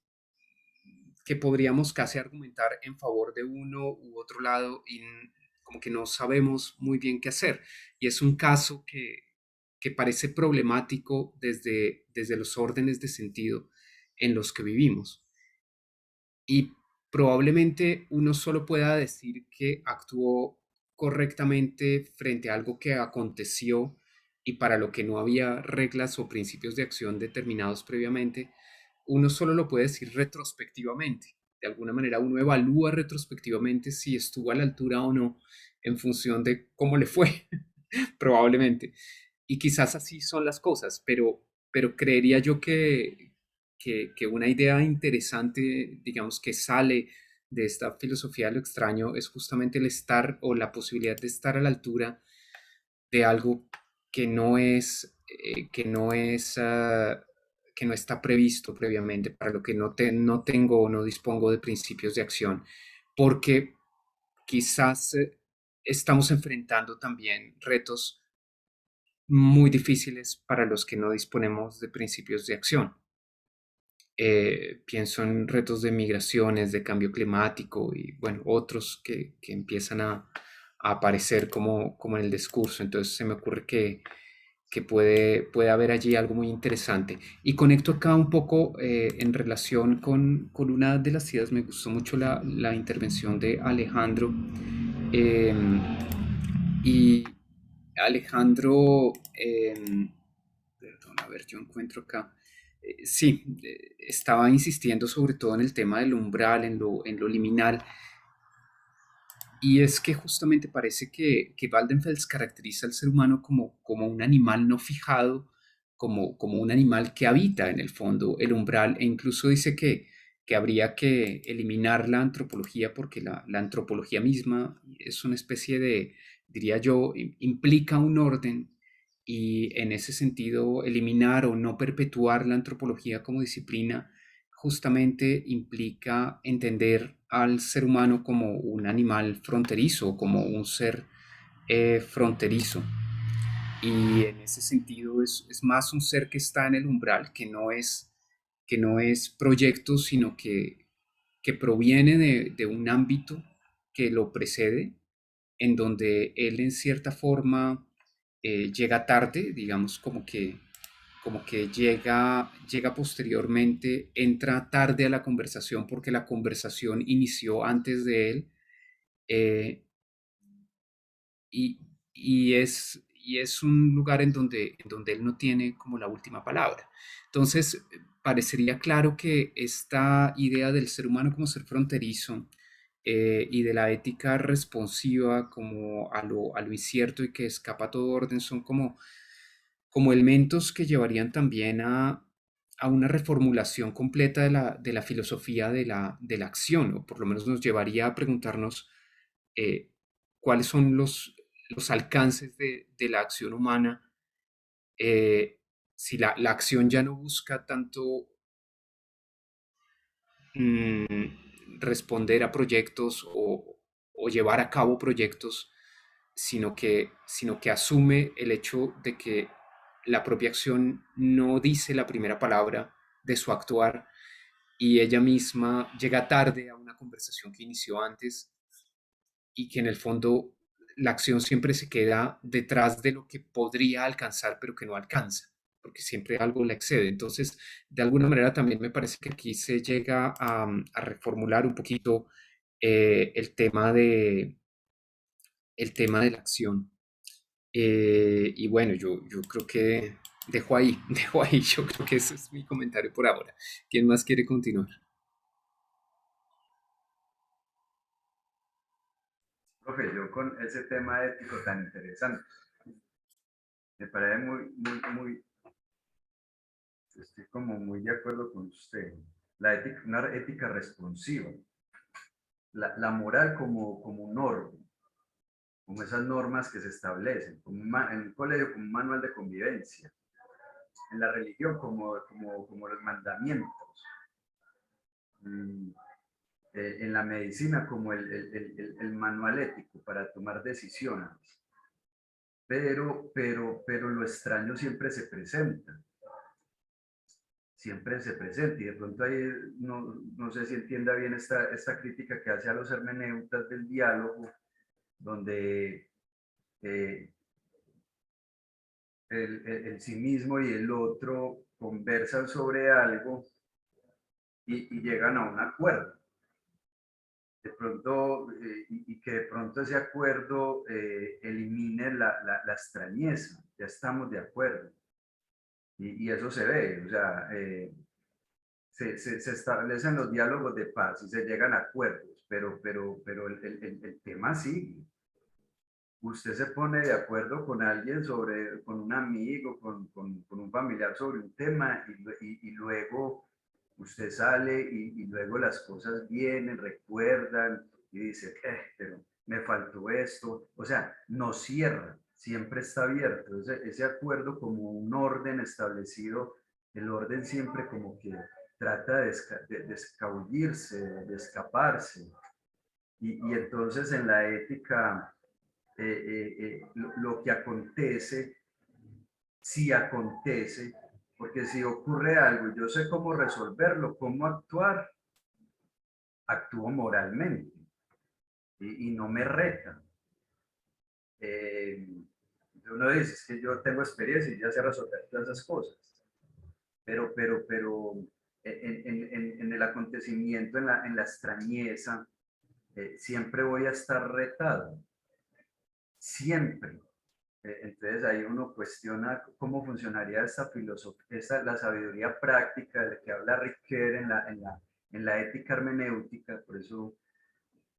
podríamos casi argumentar en favor de uno u otro lado y como que no sabemos muy bien qué hacer. Y es un caso que parece problemático desde los órdenes de sentido en los que vivimos. Y probablemente uno solo pueda decir que actuó correctamente frente a algo que aconteció y para lo que no había reglas o principios de acción determinados previamente, uno solo lo puede decir retrospectivamente. De alguna manera uno evalúa retrospectivamente si estuvo a la altura o no en función de cómo le fue, probablemente. Y quizás así son las cosas, pero creería yo que una idea interesante, digamos, que sale de esta filosofía de lo extraño es justamente el estar o la posibilidad de estar a la altura de algo que no está previsto previamente, para lo que no tengo o no dispongo de principios de acción, porque quizás estamos enfrentando también retos muy difíciles para los que no disponemos de principios de acción. Pienso en retos de migraciones, de cambio climático y bueno, otros que empiezan a aparecer como en el discurso. Entonces se me ocurre que puede haber allí algo muy interesante. Y conecto acá un poco en relación con una de las ideas, me gustó mucho la intervención de Alejandro. em, y Alejandro, perdón, a ver, yo encuentro acá. Sí, estaba insistiendo sobre todo en el tema del umbral, en lo liminal, y es que justamente parece que Waldenfels caracteriza al ser humano como un animal no fijado, como un animal que habita en el fondo el umbral, e incluso dice que habría que eliminar la antropología porque la antropología misma es una especie de, diría yo, implica un orden, y en ese sentido eliminar o no perpetuar la antropología como disciplina justamente implica entender al ser humano como un animal fronterizo, como un ser fronterizo. Y en ese sentido es más un ser que está en el umbral, que no es proyecto, sino que proviene de un ámbito que lo precede, en donde él en cierta forma llega tarde, digamos como que llega posteriormente, entra tarde a la conversación porque la conversación inició antes de él, eh, y, y es un lugar en donde él no tiene como la última palabra. Entonces, parecería claro que esta idea del ser humano como ser fronterizo, y de la ética responsiva como a lo incierto y que escapa a todo orden son como elementos que llevarían también a una reformulación completa de la filosofía de la acción, o por lo menos nos llevaría a preguntarnos eh, cuáles son los alcances de la acción humana, si la acción ya no busca tanto responder a proyectos o llevar a cabo proyectos, sino que asume el hecho de que la propia acción no dice la primera palabra de su actuar, y ella misma llega tarde a una conversación que inició antes, y que en el fondo la acción siempre se queda detrás de lo que podría alcanzar, pero que no alcanza, porque siempre algo la excede. Entonces, de alguna manera también me parece que aquí se llega a reformular un poquito el tema de la acción. Y bueno, yo creo que dejo ahí, dejo ahí, yo creo que ese es mi comentario por ahora. ¿Quién más quiere continuar? Profe, yo con ese tema ético tan interesante, me parece estoy como muy de acuerdo con usted. La ética, una ética responsiva, la moral como un orden, como esas normas que se establecen, en el colegio como un manual de convivencia, en la religión como los mandamientos, en la medicina como el manual ético para tomar decisiones. Pero lo extraño siempre se presenta, y de pronto ahí no sé si entienda bien esta crítica que hace a los hermeneutas del diálogo, donde el sí mismo y el otro conversan sobre algo y llegan a un acuerdo. De pronto, y que de pronto ese acuerdo elimine la extrañeza, ya estamos de acuerdo. Y eso se ve, o sea, se establecen los diálogos de paz y se llegan a acuerdos, pero el tema sigue. Usted se pone de acuerdo con alguien con un amigo, con un familiar sobre un tema y luego usted sale y luego las cosas vienen, recuerdan y dice, pero me faltó esto. O sea, no cierra, siempre está abierto. Ese acuerdo como un orden establecido, el orden siempre como que trata de escabullirse, de escaparse. Y entonces en la ética lo que acontece, si acontece, porque si ocurre algo, yo sé cómo resolverlo, cómo actuar, actúo moralmente y no me reta. Uno dice, es que yo tengo experiencia y ya sé resolver todas esas cosas, pero en el acontecimiento, en la extrañeza, siempre voy a estar retado, siempre. Entonces ahí uno cuestiona cómo funcionaría esta filosofía, la sabiduría práctica de la que habla Ricoeur en la ética hermenéutica. Por eso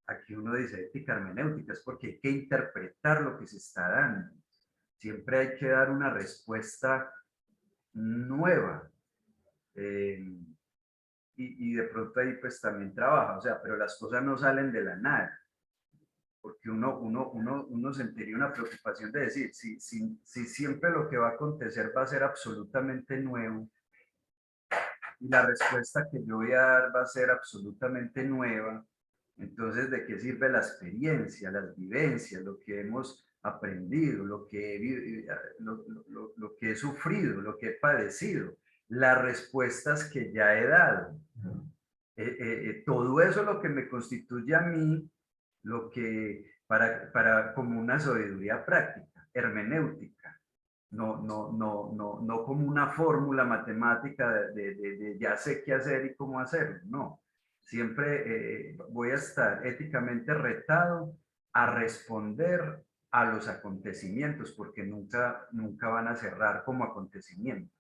aquí uno dice ética hermenéutica, es porque hay que interpretar lo que se está dando. Siempre hay que dar una respuesta nueva. Y de pronto ahí pues también trabaja, o sea, pero las cosas no salen de la nada. Porque uno sentiría una preocupación de decir, si siempre lo que va a acontecer va a ser absolutamente nuevo, y la respuesta que yo voy a dar va a ser absolutamente nueva, entonces ¿de qué sirve la experiencia, las vivencias, lo que hemos aprendido, lo que he sufrido, lo que he padecido, las respuestas que ya he dado? Todo eso es lo que me constituye a mí, lo que como una sabiduría práctica, hermenéutica, no como una fórmula matemática de ya sé qué hacer y cómo hacerlo, no. Siempre voy a estar éticamente retado a responder a los acontecimientos, porque nunca van a cerrar como acontecimientos.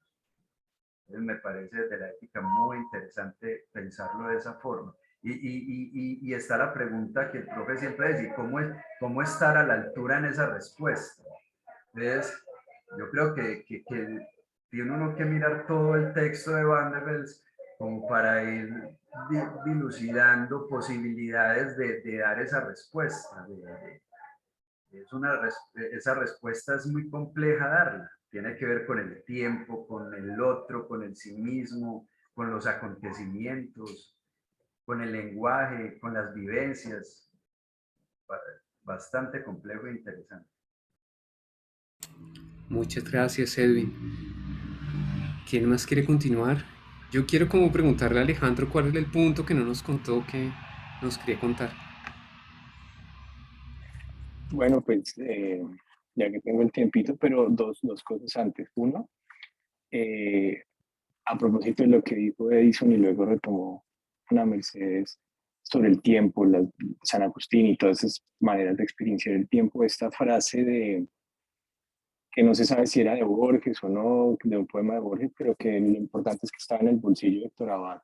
Entonces me parece desde la ética muy interesante pensarlo de esa forma. Y está la pregunta que el profe siempre dice, ¿cómo estar a la altura en esa respuesta? Entonces, yo creo que tiene uno que mirar todo el texto de Van der Bels como para ir dilucidando posibilidades de dar esa respuesta. Esa respuesta es muy compleja darla. Tiene que ver con el tiempo, con el otro, con el sí mismo, con los acontecimientos, con el lenguaje, con las vivencias. Bastante complejo e interesante. Muchas gracias, Edwin. ¿Quién más quiere continuar? Yo quiero como preguntarle a Alejandro cuál es el punto que no nos contó, que nos quería contar. Bueno, pues ya que tengo el tiempito, pero dos cosas antes. Uno, eh, a propósito de lo que dijo Edison y luego retomó una Mercedes sobre el tiempo, San Agustín y todas esas maneras de experienciar el tiempo, esta frase de que no se sabe si era de Borges o no, de un poema de Borges, pero que lo importante es que estaba en el bolsillo de Héctor Abad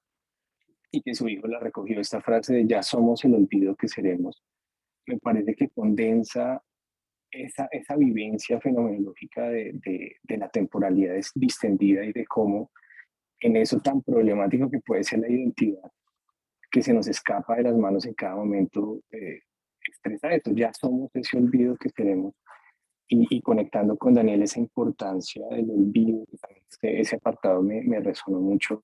y que su hijo la recogió, esta frase de ya somos el olvido que seremos. Me parece que condensa esa vivencia fenomenológica de la temporalidad distendida y de cómo en eso tan problemático que puede ser la identidad, que se nos escapa de las manos en cada momento, expresa esto, ya somos ese olvido que tenemos. Y conectando con Daniel esa importancia del olvido, que también ese apartado me resonó mucho,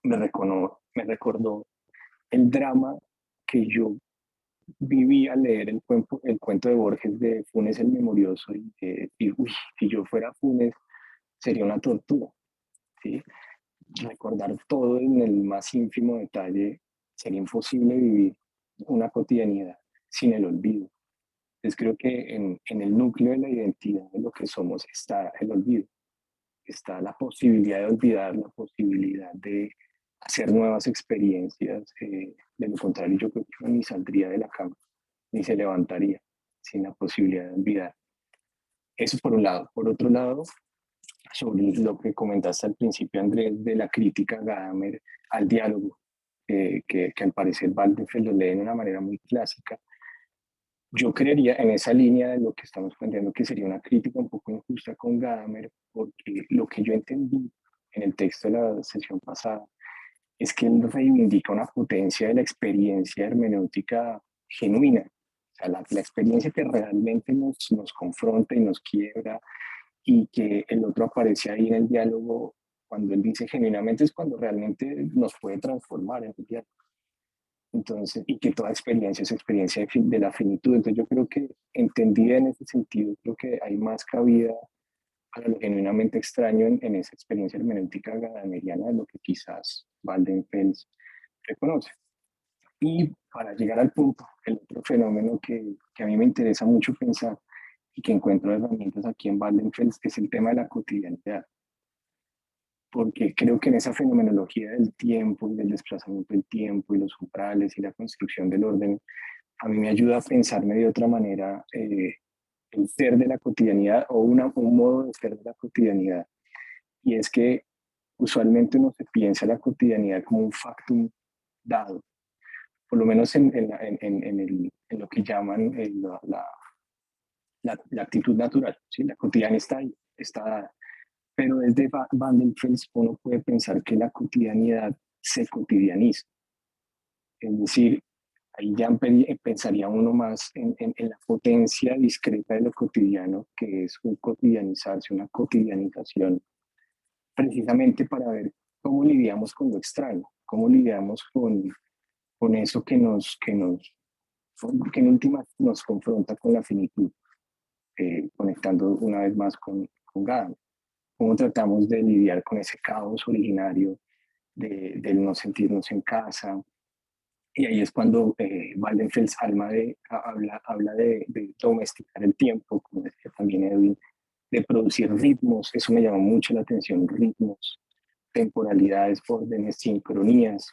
me recordó el drama que yo viví al leer el cuento de Borges de Funes el Memorioso y uy, si yo fuera Funes sería una tortura, ¿sí? Recordar todo en el más ínfimo detalle, sería imposible vivir una cotidianidad sin el olvido. Entonces creo que en el núcleo de la identidad de lo que somos está el olvido, está la posibilidad de olvidar, la posibilidad de hacer nuevas experiencias. De lo contrario, yo creo que uno ni saldría de la cama, ni se levantaría sin la posibilidad de olvidar. Eso por un lado. Por otro lado, sobre lo que comentaste al principio, Andrés, de la crítica a Gadamer al diálogo, que al parecer Waldenfeld lo lee de una manera muy clásica. Yo creería en esa línea de lo que estamos planteando que sería una crítica un poco injusta con Gadamer, porque lo que yo entendí en el texto de la sesión pasada es que él reivindica una potencia de la experiencia hermenéutica genuina, o sea, la experiencia que realmente nos confronta y nos quiebra y que el otro aparece ahí en el diálogo cuando él dice genuinamente es cuando realmente nos puede transformar en el diálogo. Entonces, y que toda experiencia es experiencia de la finitud. Entonces yo creo que entendida en ese sentido, creo que hay más cabida para lo genuinamente extraño en esa experiencia hermenéutica gadameriana de lo que quizás Waldenfels reconoce. Y para llegar al punto, el otro fenómeno que a mí me interesa mucho pensar y que encuentro herramientas aquí en Waldenfels es el tema de la cotidianidad, porque creo que en esa fenomenología del tiempo y del desplazamiento del tiempo y los umbrales y la construcción del orden, a mí me ayuda a pensarme de otra manera el ser de la cotidianidad o un modo de ser de la cotidianidad. Y es que usualmente uno se piensa la cotidianidad como un factum dado, por lo menos en lo que llaman la actitud natural. ¿Sí? La cotidianidad está ahí, está dada. Pero desde Waldenfels uno puede pensar que la cotidianidad se cotidianiza. Es decir, ahí ya pensaría uno más en la potencia discreta de lo cotidiano, que es un cotidianizarse, una cotidianización, precisamente para ver cómo lidiamos con lo extraño, cómo lidiamos con eso que en última nos confronta con la finitud, conectando una vez más con Gadamer. Cómo tratamos de lidiar con ese caos originario del no sentirnos en casa. Y ahí es cuando Waldenfels habla de domesticar el tiempo, como decía también Edwin, de producir ritmos. Eso me llama mucho la atención, ritmos, temporalidades, órdenes, sincronías.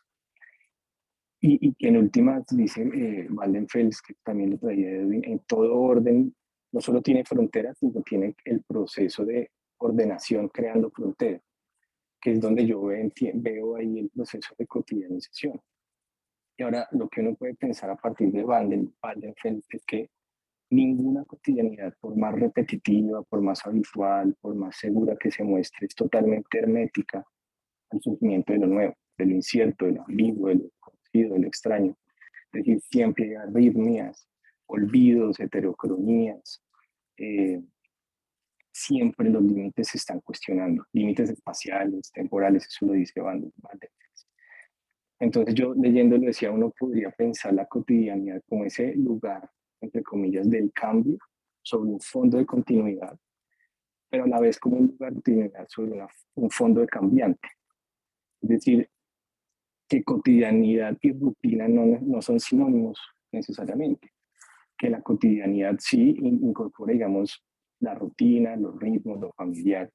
Y que en últimas dice Waldenfels, que también lo traía Edwin, en todo orden no solo tiene fronteras, sino tiene el proceso de ordenación creando fronteras, que es donde yo veo ahí el proceso de cotidianización. Y ahora lo que uno puede pensar a partir de Waldenfels es que ninguna cotidianidad, por más repetitiva, por más habitual, por más segura que se muestre, es totalmente hermética al surgimiento de lo nuevo, de lo incierto, de lo ambiguo, de lo desconocido, de lo extraño. Es decir, siempre hay arritmias, olvidos, heterocronías. Siempre los límites se están cuestionando, límites espaciales, temporales, eso lo dice Waldenfels. Entonces yo leyéndolo decía, uno podría pensar la cotidianidad como ese lugar, entre comillas, del cambio sobre un fondo de continuidad, pero a la vez como un lugar de continuidad sobre un fondo de cambiante. Es decir, que cotidianidad y rutina no son sinónimos necesariamente. que la cotidianidad sí incorpora, digamos, la rutina, los ritmos, lo familiar,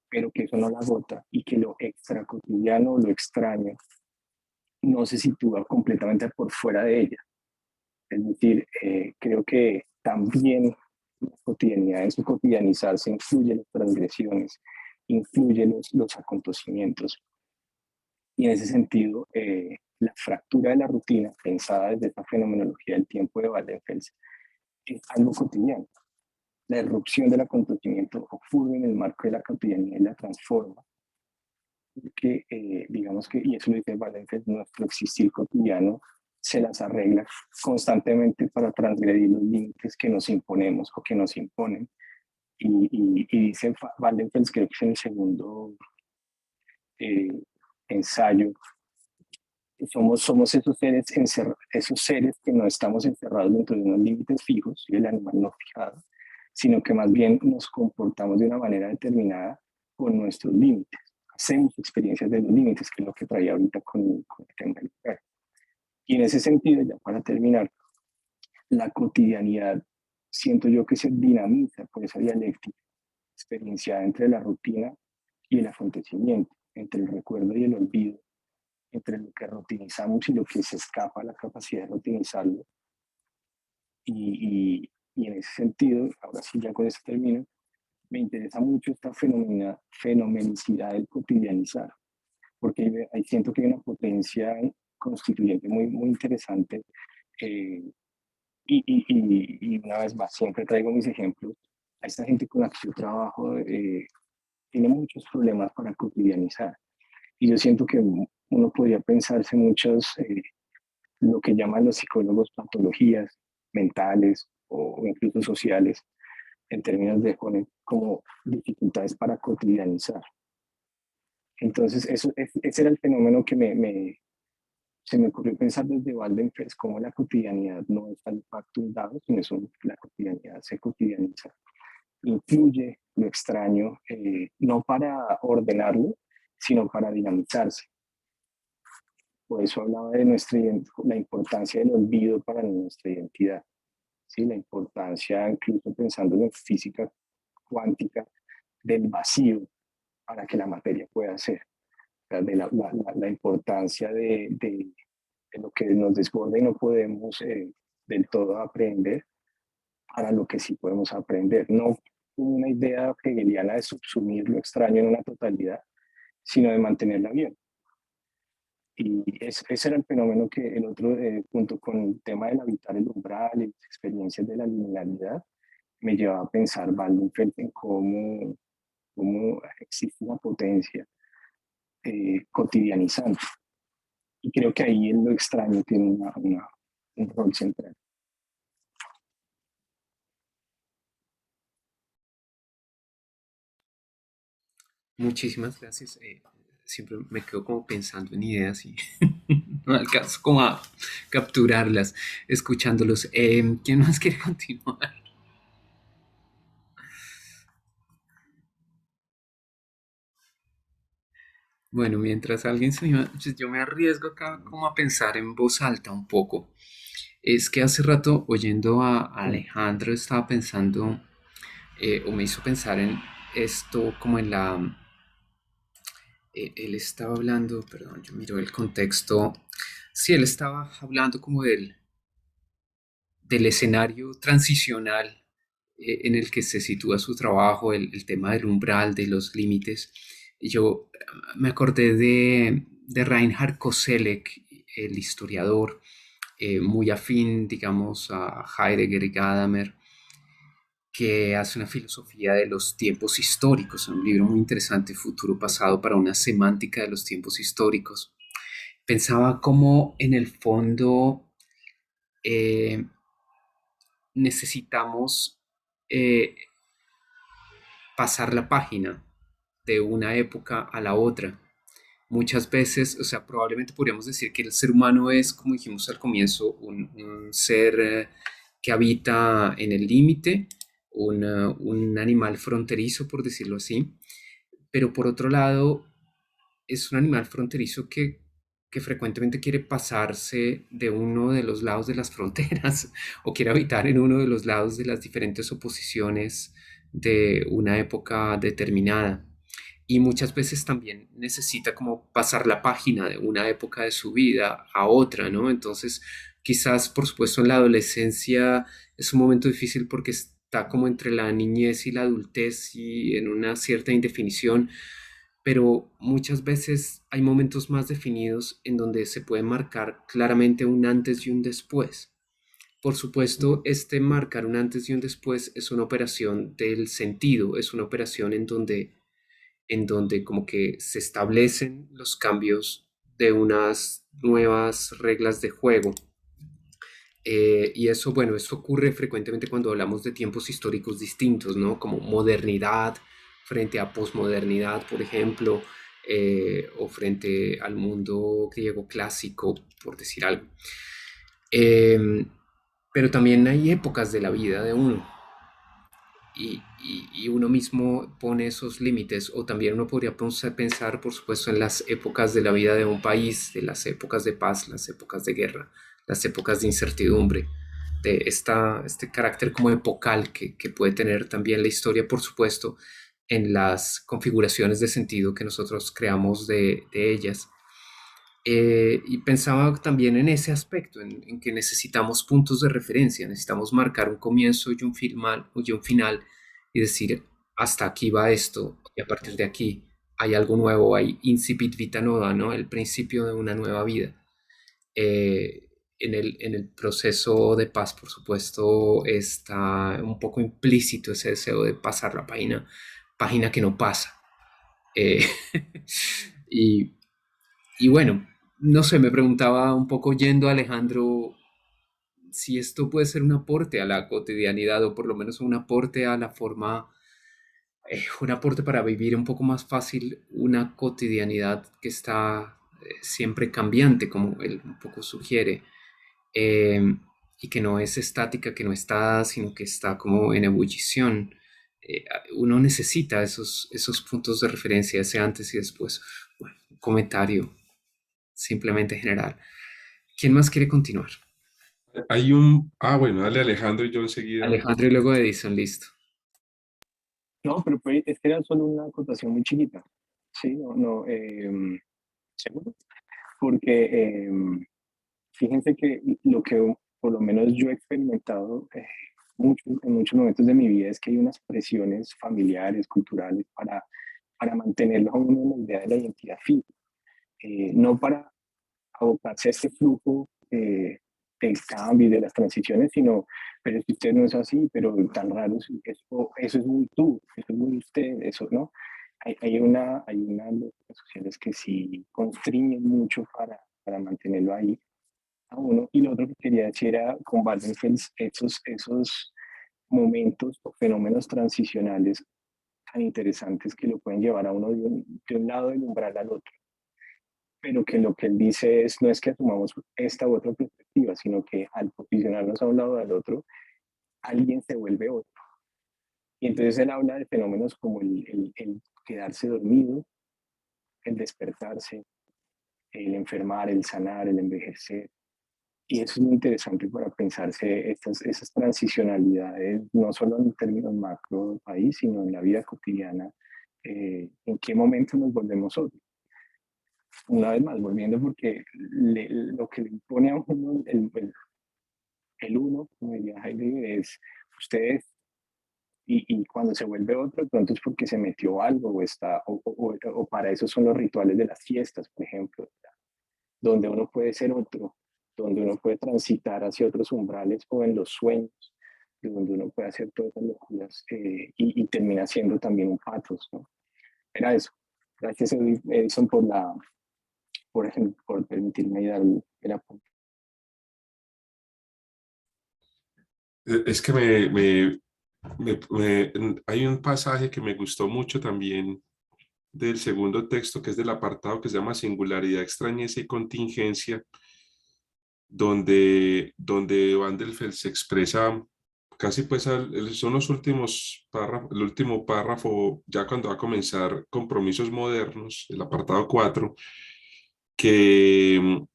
pero que eso no la agota y que lo extra cotidiano, lo extraño, no se sitúa completamente por fuera de ella. Es decir, creo que también la cotidianidad en su cotidianizarse influye las transgresiones, influye los acontecimientos. Y en ese sentido, la fractura de la rutina, pensada desde esta fenomenología del tiempo de Waldenfels, es algo cotidiano. La irrupción del acontecimiento ocurre en el marco de la cotidianidad y la transforma. Que, digamos que, y eso lo dice Waldenfels, nuestro existir cotidiano se las arregla constantemente para transgredir los límites que nos imponemos o que nos imponen. Y dice Waldenfels, creo que es en el segundo eh, ensayo, somos esos seres que no estamos encerrados dentro de unos límites fijos, y el animal no fijado, sino que más bien nos comportamos de una manera determinada con nuestros límites. Hacemos experiencias de los límites, que es lo que traía ahorita con el tema del lugar. Y en ese sentido, ya para terminar, la cotidianidad siento yo que se dinamiza por esa dialéctica experienciada entre la rutina y el acontecimiento, entre el recuerdo y el olvido, entre lo que rutinizamos y lo que se escapa a la capacidad de rutinizarlo. Y en ese sentido, ahora sí ya con eso termino, me interesa mucho esta fenomenicidad del cotidianizar, porque ahí siento que hay una potencia constituyente muy interesante. eh, y una vez más, siempre traigo mis ejemplos. A esta gente con la que yo trabajo tiene muchos problemas para cotidianizar. Y yo siento que uno podría pensarse muchos, lo que llaman los psicólogos patologías mentales o incluso sociales, en términos de poner como dificultades para cotidianizar. Entonces, ese era el fenómeno que se me ocurrió pensar desde Waldenfels, cómo la cotidianidad no es al factum dado, sino la cotidianidad se cotidianiza. Incluye lo extraño, no para ordenarlo, sino para dinamizarse. Por eso hablaba de la importancia del olvido para nuestra identidad, ¿sí? La importancia, incluso pensando en física cuántica, del vacío para que la materia pueda ser. O sea, de la importancia de lo que nos desborda y no podemos del todo aprender, para lo que sí podemos aprender. No una idea hegeliana de subsumir lo extraño en una totalidad, sino de mantenerla bien. Y ese era el fenómeno que el otro, junto con el tema del habitar el umbral y las experiencias de la liminalidad, me llevaba a pensar Waldenfeld en cómo existe una potencia cotidianizante. Y creo que ahí en lo extraño tiene un rol central. Muchísimas gracias. Siempre me quedo como pensando en ideas y no alcanzo como a capturarlas escuchándolos. ¿Quién más quiere continuar? Bueno, mientras alguien se anima, pues yo me arriesgo acá como a pensar en voz alta un poco. Es que hace rato oyendo a Alejandro estaba pensando, o me hizo pensar en esto como en él estaba hablando, perdón, yo miro el contexto. Sí, él estaba hablando como del escenario transicional en el que se sitúa su trabajo, el tema del umbral, de los límites. Y yo me acordé de Reinhard Koselleck, el historiador, muy afín, digamos, a Heidegger y Gadamer, que hace una filosofía de los tiempos históricos, un libro muy interesante, Futuro Pasado, para una semántica de los tiempos históricos. Pensaba cómo en el fondo necesitamos eh, pasar la página de una época a la otra. Muchas veces, o sea, probablemente podríamos decir que el ser humano es, como dijimos al comienzo, un ser que habita en el límite, un animal fronterizo, por decirlo así, pero por otro lado, es un animal fronterizo que que frecuentemente quiere pasarse de uno de los lados de las fronteras o quiere habitar en uno de los lados de las diferentes oposiciones de una época determinada. Y muchas veces también necesita como pasar la página de una época de su vida a otra, ¿no? Entonces, quizás, por supuesto, en la adolescencia es un momento difícil porque está como entre la niñez y la adultez y en una cierta indefinición, pero muchas veces hay momentos más definidos en donde se puede marcar claramente un antes y un después. Por supuesto, este marcar un antes y un después es una operación del sentido, es una operación en donde como que se establecen los cambios de unas nuevas reglas de juego. Y eso, bueno, eso ocurre frecuentemente cuando hablamos de tiempos históricos distintos, ¿no? Como modernidad frente a posmodernidad, por ejemplo, o frente al mundo griego clásico, por decir algo. Em, pero también hay épocas de la vida de uno y uno mismo pone esos límites, o también uno podría pensar, por supuesto, en las épocas de la vida de un país, de las épocas de paz, las épocas de guerra, las épocas de incertidumbre, de este carácter como epocal que puede tener también la historia, por supuesto, en las configuraciones de sentido que nosotros creamos de ellas. Y pensaba también en ese aspecto, en que necesitamos puntos de referencia, necesitamos marcar un comienzo y un final y decir, hasta aquí va esto, y a partir de aquí hay algo nuevo, hay incipit vita nova, ¿no? El principio de una nueva vida. En el proceso de paz, por supuesto, está un poco implícito ese deseo de pasar la página que no pasa. Eh, y, y bueno, no sé, me preguntaba un poco yendo a Alejandro si esto puede ser un aporte a la cotidianidad o por lo menos un aporte a la forma, un aporte para vivir un poco más fácil una cotidianidad que está siempre cambiante, como él un poco sugiere, eh, y que no es estática, que no está, sino que está como en ebullición. Uno necesita esos puntos de referencia, ese antes y después. Bueno, un comentario simplemente general. ¿Quién más quiere continuar? Bueno, dale Alejandro y yo enseguida. Alejandro y luego Edison, listo. No, pero pues, esta era solo una acotación muy chiquita. Sí, seguro. Porque fíjense que lo que por lo menos yo he experimentado en muchos momentos de mi vida es que hay unas presiones familiares, culturales, para mantenerlo a uno en la idea de la identidad fija. No para abocarse a este flujo del cambio y de las transiciones, sino, pero si usted no es así, pero tan raro, eso es muy tú, eso es muy usted, eso, ¿no? Hay unas lógicas sociales que sí constriñen mucho para mantenerlo ahí a uno. Y lo otro que quería decir era con Waldenfeld, esos momentos o fenómenos transicionales tan interesantes que lo pueden llevar a uno de un lado del umbral al otro, pero que lo que él dice es, no es que asumamos esta u otra perspectiva, sino que al posicionarnos a un lado o al otro, alguien se vuelve otro. Y entonces él habla de fenómenos como el quedarse dormido, el despertarse, el enfermar, el sanar, el envejecer. Y eso es muy interesante para pensarse esas transicionalidades, no solo en términos macro del país, sino en la vida cotidiana. ¿En qué momento nos volvemos otros? Una vez más, volviendo porque lo que le impone a uno el uno, como diría Heidegger, es ustedes, y cuando se vuelve otro, de pronto es porque se metió algo o para eso son los rituales de las fiestas, por ejemplo, donde uno puede ser otro, donde uno puede transitar hacia otros umbrales o en los sueños, donde uno puede hacer todas esas locuras y termina siendo también un patos, ¿no? Era eso. Gracias, Edison, por permitirme dar el apunte. Es que hay un pasaje que me gustó mucho también del segundo texto, que es del apartado que se llama Singularidad, Extrañeza y Contingencia, donde Van der Feld se expresa casi pues son los últimos párrafos, el último párrafo, ya cuando va a comenzar Compromisos Modernos, el apartado 4, que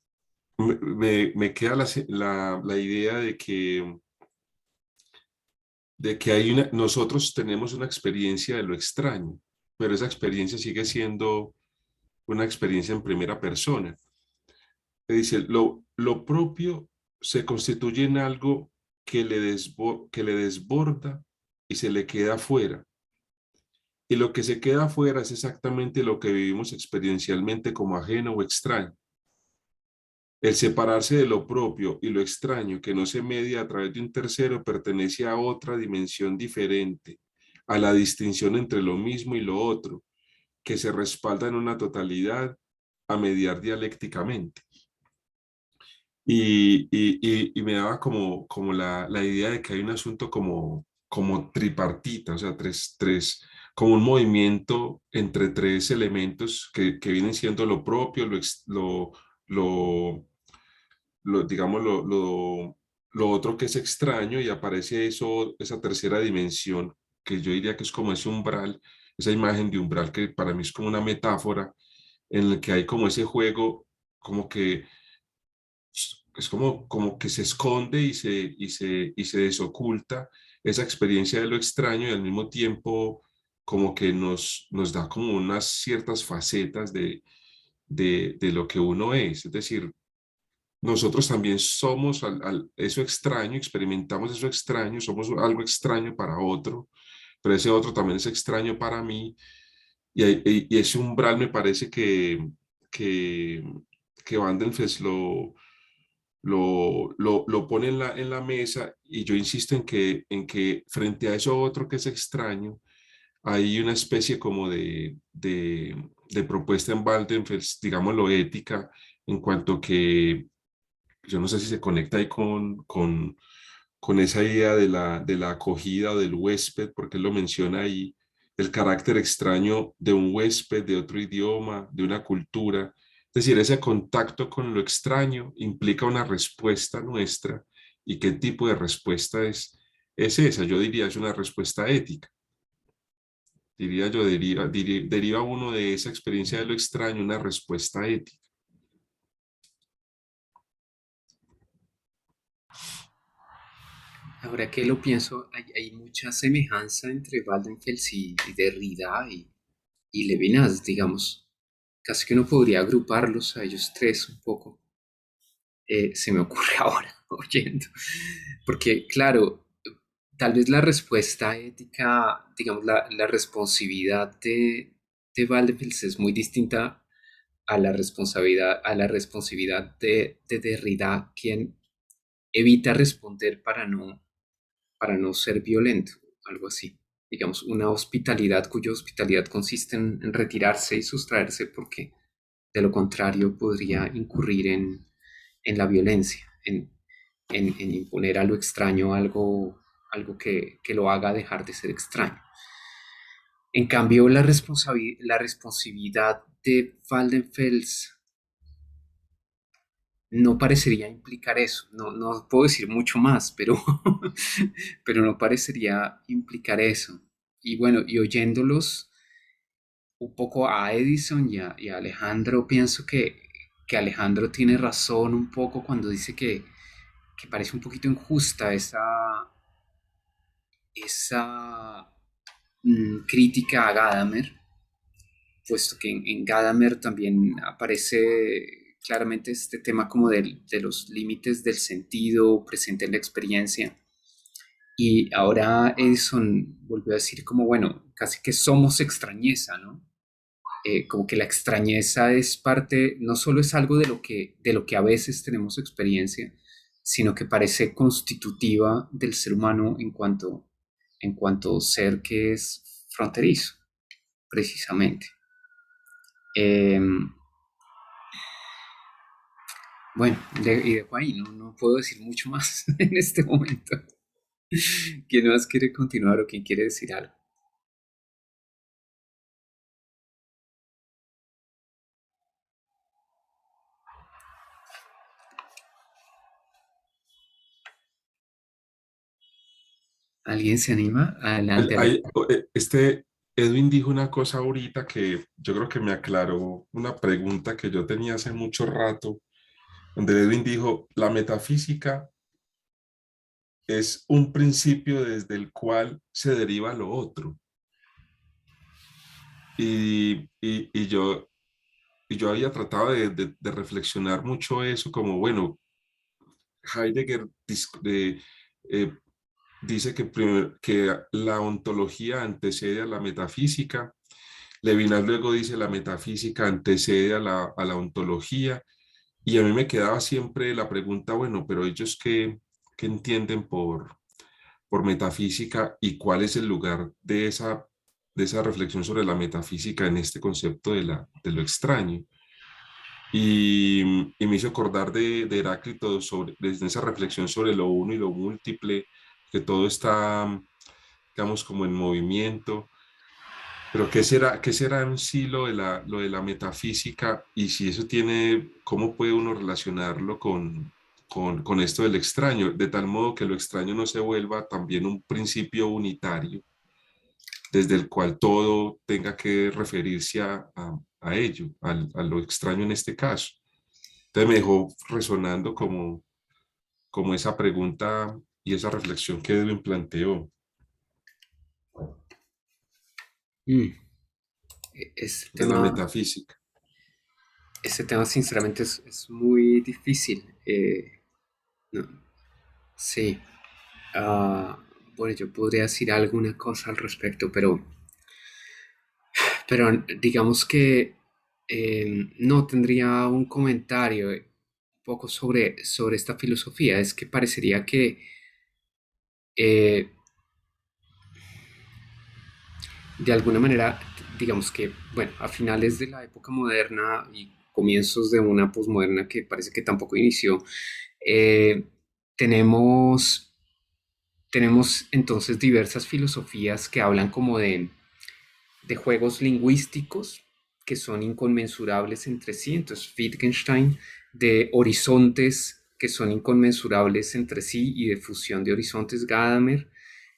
me queda la idea de que nosotros tenemos una experiencia de lo extraño, pero esa experiencia sigue siendo una experiencia en primera persona. Dice, lo propio se constituye en algo que le desborda y se le queda afuera. Y lo que se queda afuera es exactamente lo que vivimos experiencialmente como ajeno o extraño. El separarse de lo propio y lo extraño que no se media a través de un tercero pertenece a otra dimensión diferente, a la distinción entre lo mismo y lo otro, que se respalda en una totalidad a mediar dialécticamente. Y me daba como la idea de que hay un asunto como tripartita, o sea, como un movimiento entre tres elementos que vienen siendo lo propio, lo, digamos, lo otro que es extraño y aparece esa tercera dimensión, que yo diría que es como ese umbral, esa imagen de umbral que para mí es como una metáfora en la que hay como ese juego, como que es como que se esconde y se desoculta esa experiencia de lo extraño y al mismo tiempo como que nos da como unas ciertas facetas de lo que uno es. Es decir, nosotros también somos eso extraño, experimentamos eso extraño, somos algo extraño para otro, pero ese otro también es extraño para mí y ese umbral me parece que, que Bandenfeld lo pone en la mesa y yo insisto en que frente a eso otro que es extraño, hay una especie como de propuesta en Waldenfels, digámoslo, ética, en cuanto que yo no sé si se conecta ahí con esa idea de la acogida o del huésped, porque él lo menciona ahí, el carácter extraño de un huésped, de otro idioma, de una cultura. Es decir, ese contacto con lo extraño implica una respuesta nuestra. ¿Y qué tipo de respuesta es esa? Yo diría es una respuesta ética. Diría yo, deriva uno de esa experiencia de lo extraño una respuesta ética. Ahora que lo pienso, hay mucha semejanza entre Waldenfels y Derrida y Levinas, digamos. Casi que uno podría agruparlos a ellos tres un poco. Se me ocurre ahora, oyendo. Porque, claro, tal vez la respuesta ética, digamos, la responsividad de Waldenfels es muy distinta a la responsividad de Derrida, quien evita responder para no ser violento, algo así. Digamos, una hospitalidad cuya hospitalidad consiste en retirarse y sustraerse porque de lo contrario podría incurrir en la violencia, en imponer a lo extraño algo que lo haga dejar de ser extraño. En cambio, la responsividad de Waldenfels no parecería implicar eso. No, no puedo decir mucho más, pero, pero no parecería implicar eso. Y bueno, y oyéndolos un poco a Edison y a Alejandro, pienso que Alejandro tiene razón un poco cuando dice que parece un poquito injusta esa crítica a Gadamer, puesto que en Gadamer también aparece claramente este tema como de los límites del sentido presente en la experiencia. Y ahora Edison volvió a decir como, bueno, casi que somos extrañeza, ¿no? Como que la extrañeza es parte, no solo es algo de lo que a veces tenemos experiencia, sino que parece constitutiva del ser humano en cuanto ser que es fronterizo, precisamente. Eh, bueno, y dejo ahí, no, no puedo decir mucho más en este momento. ¿Quién más quiere continuar o quién quiere decir algo? ¿Alguien se anima? Adelante, Hay- Alejo. este, Edwin dijo una cosa ahorita que yo creo que me aclaró una pregunta que yo tenía hace mucho rato, donde Edwin dijo, la metafísica es un principio desde el cual se deriva lo otro. Y yo había tratado de reflexionar mucho eso, como, bueno, Heidegger eh, dice que la ontología antecede a la metafísica. Levinas luego dice la metafísica antecede a la ontología. Y a mí me quedaba siempre la pregunta, bueno, pero ellos qué entienden por metafísica y cuál es el lugar de esa reflexión sobre la metafísica en este concepto de lo extraño. Y me hizo acordar de Heráclito desde esa reflexión sobre lo uno y lo múltiple, que todo está, digamos, como en movimiento. Pero qué será en sí lo de la metafísica y si eso tiene, cómo puede uno relacionarlo con esto del extraño, de tal modo que lo extraño no se vuelva también un principio unitario desde el cual todo tenga que referirse a ello, a lo extraño en este caso. Entonces me dejó resonando como esa pregunta y esa reflexión que Edwin planteó. Mm, Ese De la tema, metafísica. ese tema sinceramente es muy difícil. No, sí. Ah, bueno, yo podría decir alguna cosa al respecto, pero digamos que no tendría un comentario un poco sobre esta filosofía. Es que parecería que eh, de alguna manera, digamos que, bueno, a finales de la época moderna y comienzos de una posmoderna que parece que tampoco inició, eh, tenemos, tenemos entonces diversas filosofías que hablan como de juegos lingüísticos que son inconmensurables entre sí, entonces Wittgenstein, de horizontes que son inconmensurables entre sí y de fusión de horizontes Gadamer,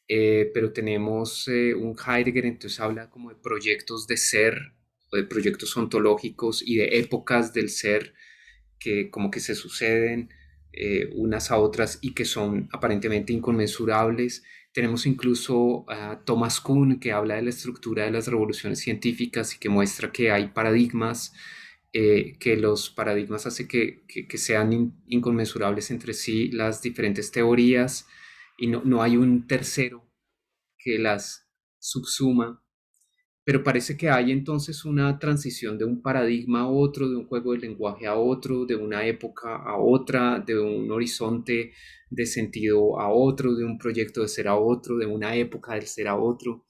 pero tenemos un Heidegger, entonces habla como de proyectos de ser, o de proyectos ontológicos y de épocas del ser que como que se suceden unas a otras y que son aparentemente inconmensurables. Tenemos incluso a Thomas Kuhn que habla de la estructura de las revoluciones científicas y que muestra que hay paradigmas, que los paradigmas hacen que sean inconmensurables entre sí las diferentes teorías y no hay un tercero que las subsuma, pero parece que hay entonces una transición de un paradigma a otro, de un juego de lenguaje a otro, de una época a otra, de un horizonte de sentido a otro, de un proyecto de ser a otro, de una época del ser a otro.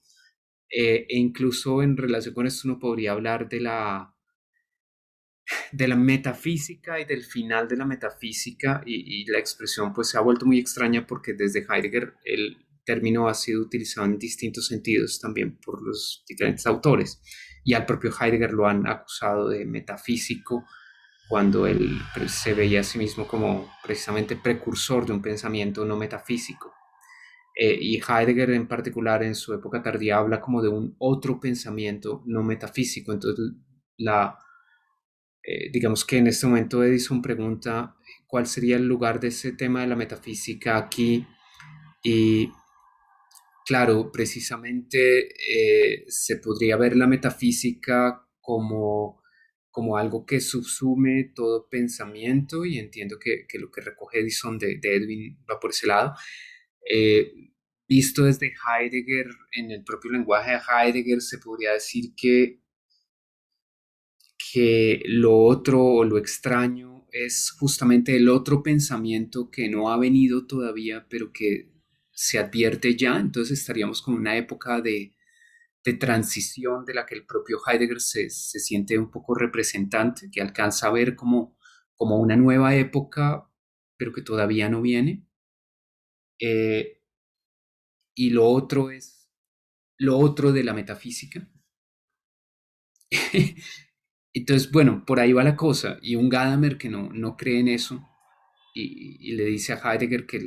E incluso en relación con esto uno podría hablar de la metafísica y del final de la metafísica y la expresión pues se ha vuelto muy extraña porque desde Heidegger el término ha sido utilizado en distintos sentidos también por los diferentes autores y al propio Heidegger lo han acusado de metafísico cuando él pues, se veía a sí mismo como precisamente precursor de un pensamiento no metafísico. Y Heidegger en particular en su época tardía habla como de un otro pensamiento no metafísico. Entonces digamos que en este momento Edison pregunta cuál sería el lugar de ese tema de la metafísica aquí y claro, precisamente se podría ver la metafísica como algo que subsume todo pensamiento y entiendo que lo que recoge Edison de Edwin va por ese lado. Eh, Visto desde Heidegger, en el propio lenguaje de Heidegger, se podría decir que lo otro o lo extraño es justamente el otro pensamiento que no ha venido todavía, pero que se advierte ya. Entonces estaríamos con una época de transición de la que el propio Heidegger se siente un poco representante, que alcanza a ver como una nueva época, pero que todavía no viene. Eh, y lo otro es lo otro de la metafísica. Entonces, bueno, por ahí va la cosa. Y un Gadamer que no cree en eso y le dice a Heidegger que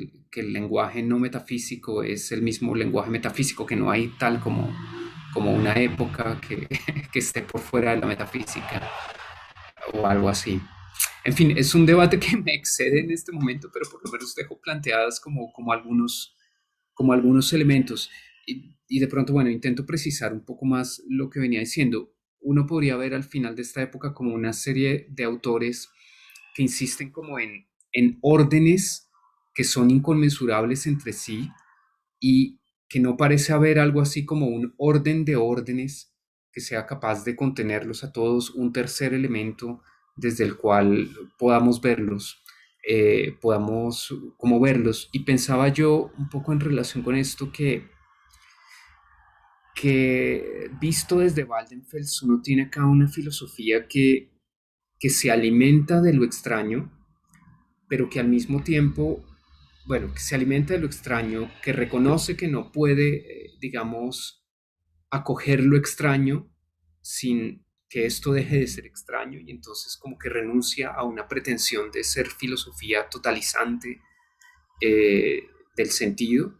el lenguaje no metafísico es el mismo lenguaje metafísico, que no hay tal como como una época que, que esté por fuera de la metafísica o algo así. En fin, es un debate que me excede en este momento, pero por lo menos dejo planteadas como algunos elementos. Y de pronto, bueno, intento precisar un poco más lo que venía diciendo. Uno podría ver al final de esta época como una serie de autores que insisten como en órdenes que son inconmensurables entre sí y que no parece haber algo así como un orden de órdenes que sea capaz de contenerlos a todos, un tercer elemento desde el cual podamos verlos, podamos como verlos. Y pensaba yo un poco en relación con esto que visto desde Waldenfels uno tiene acá una filosofía que se alimenta de lo extraño, pero que al mismo tiempo, bueno, que se alimenta de lo extraño, que reconoce que no puede, digamos, acoger lo extraño sin que esto deje de ser extraño y entonces como que renuncia a una pretensión de ser filosofía totalizante eh, del sentido,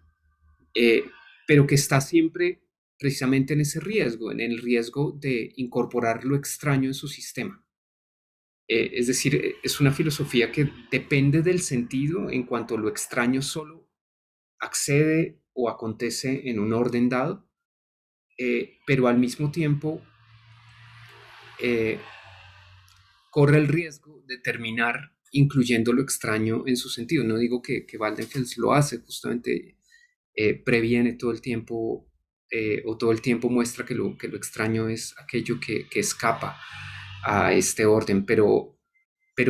eh, pero que está siempre precisamente en ese riesgo, en el riesgo de incorporar lo extraño en su sistema. Es decir, es una filosofía que depende del sentido en cuanto lo extraño solo accede o acontece en un orden dado, pero al mismo tiempo eh, corre el riesgo de terminar incluyendo lo extraño en su sentido. No digo que Waldenfels lo hace, justamente previene todo el tiempo o todo el tiempo muestra que lo extraño es aquello que escapa a este orden, pero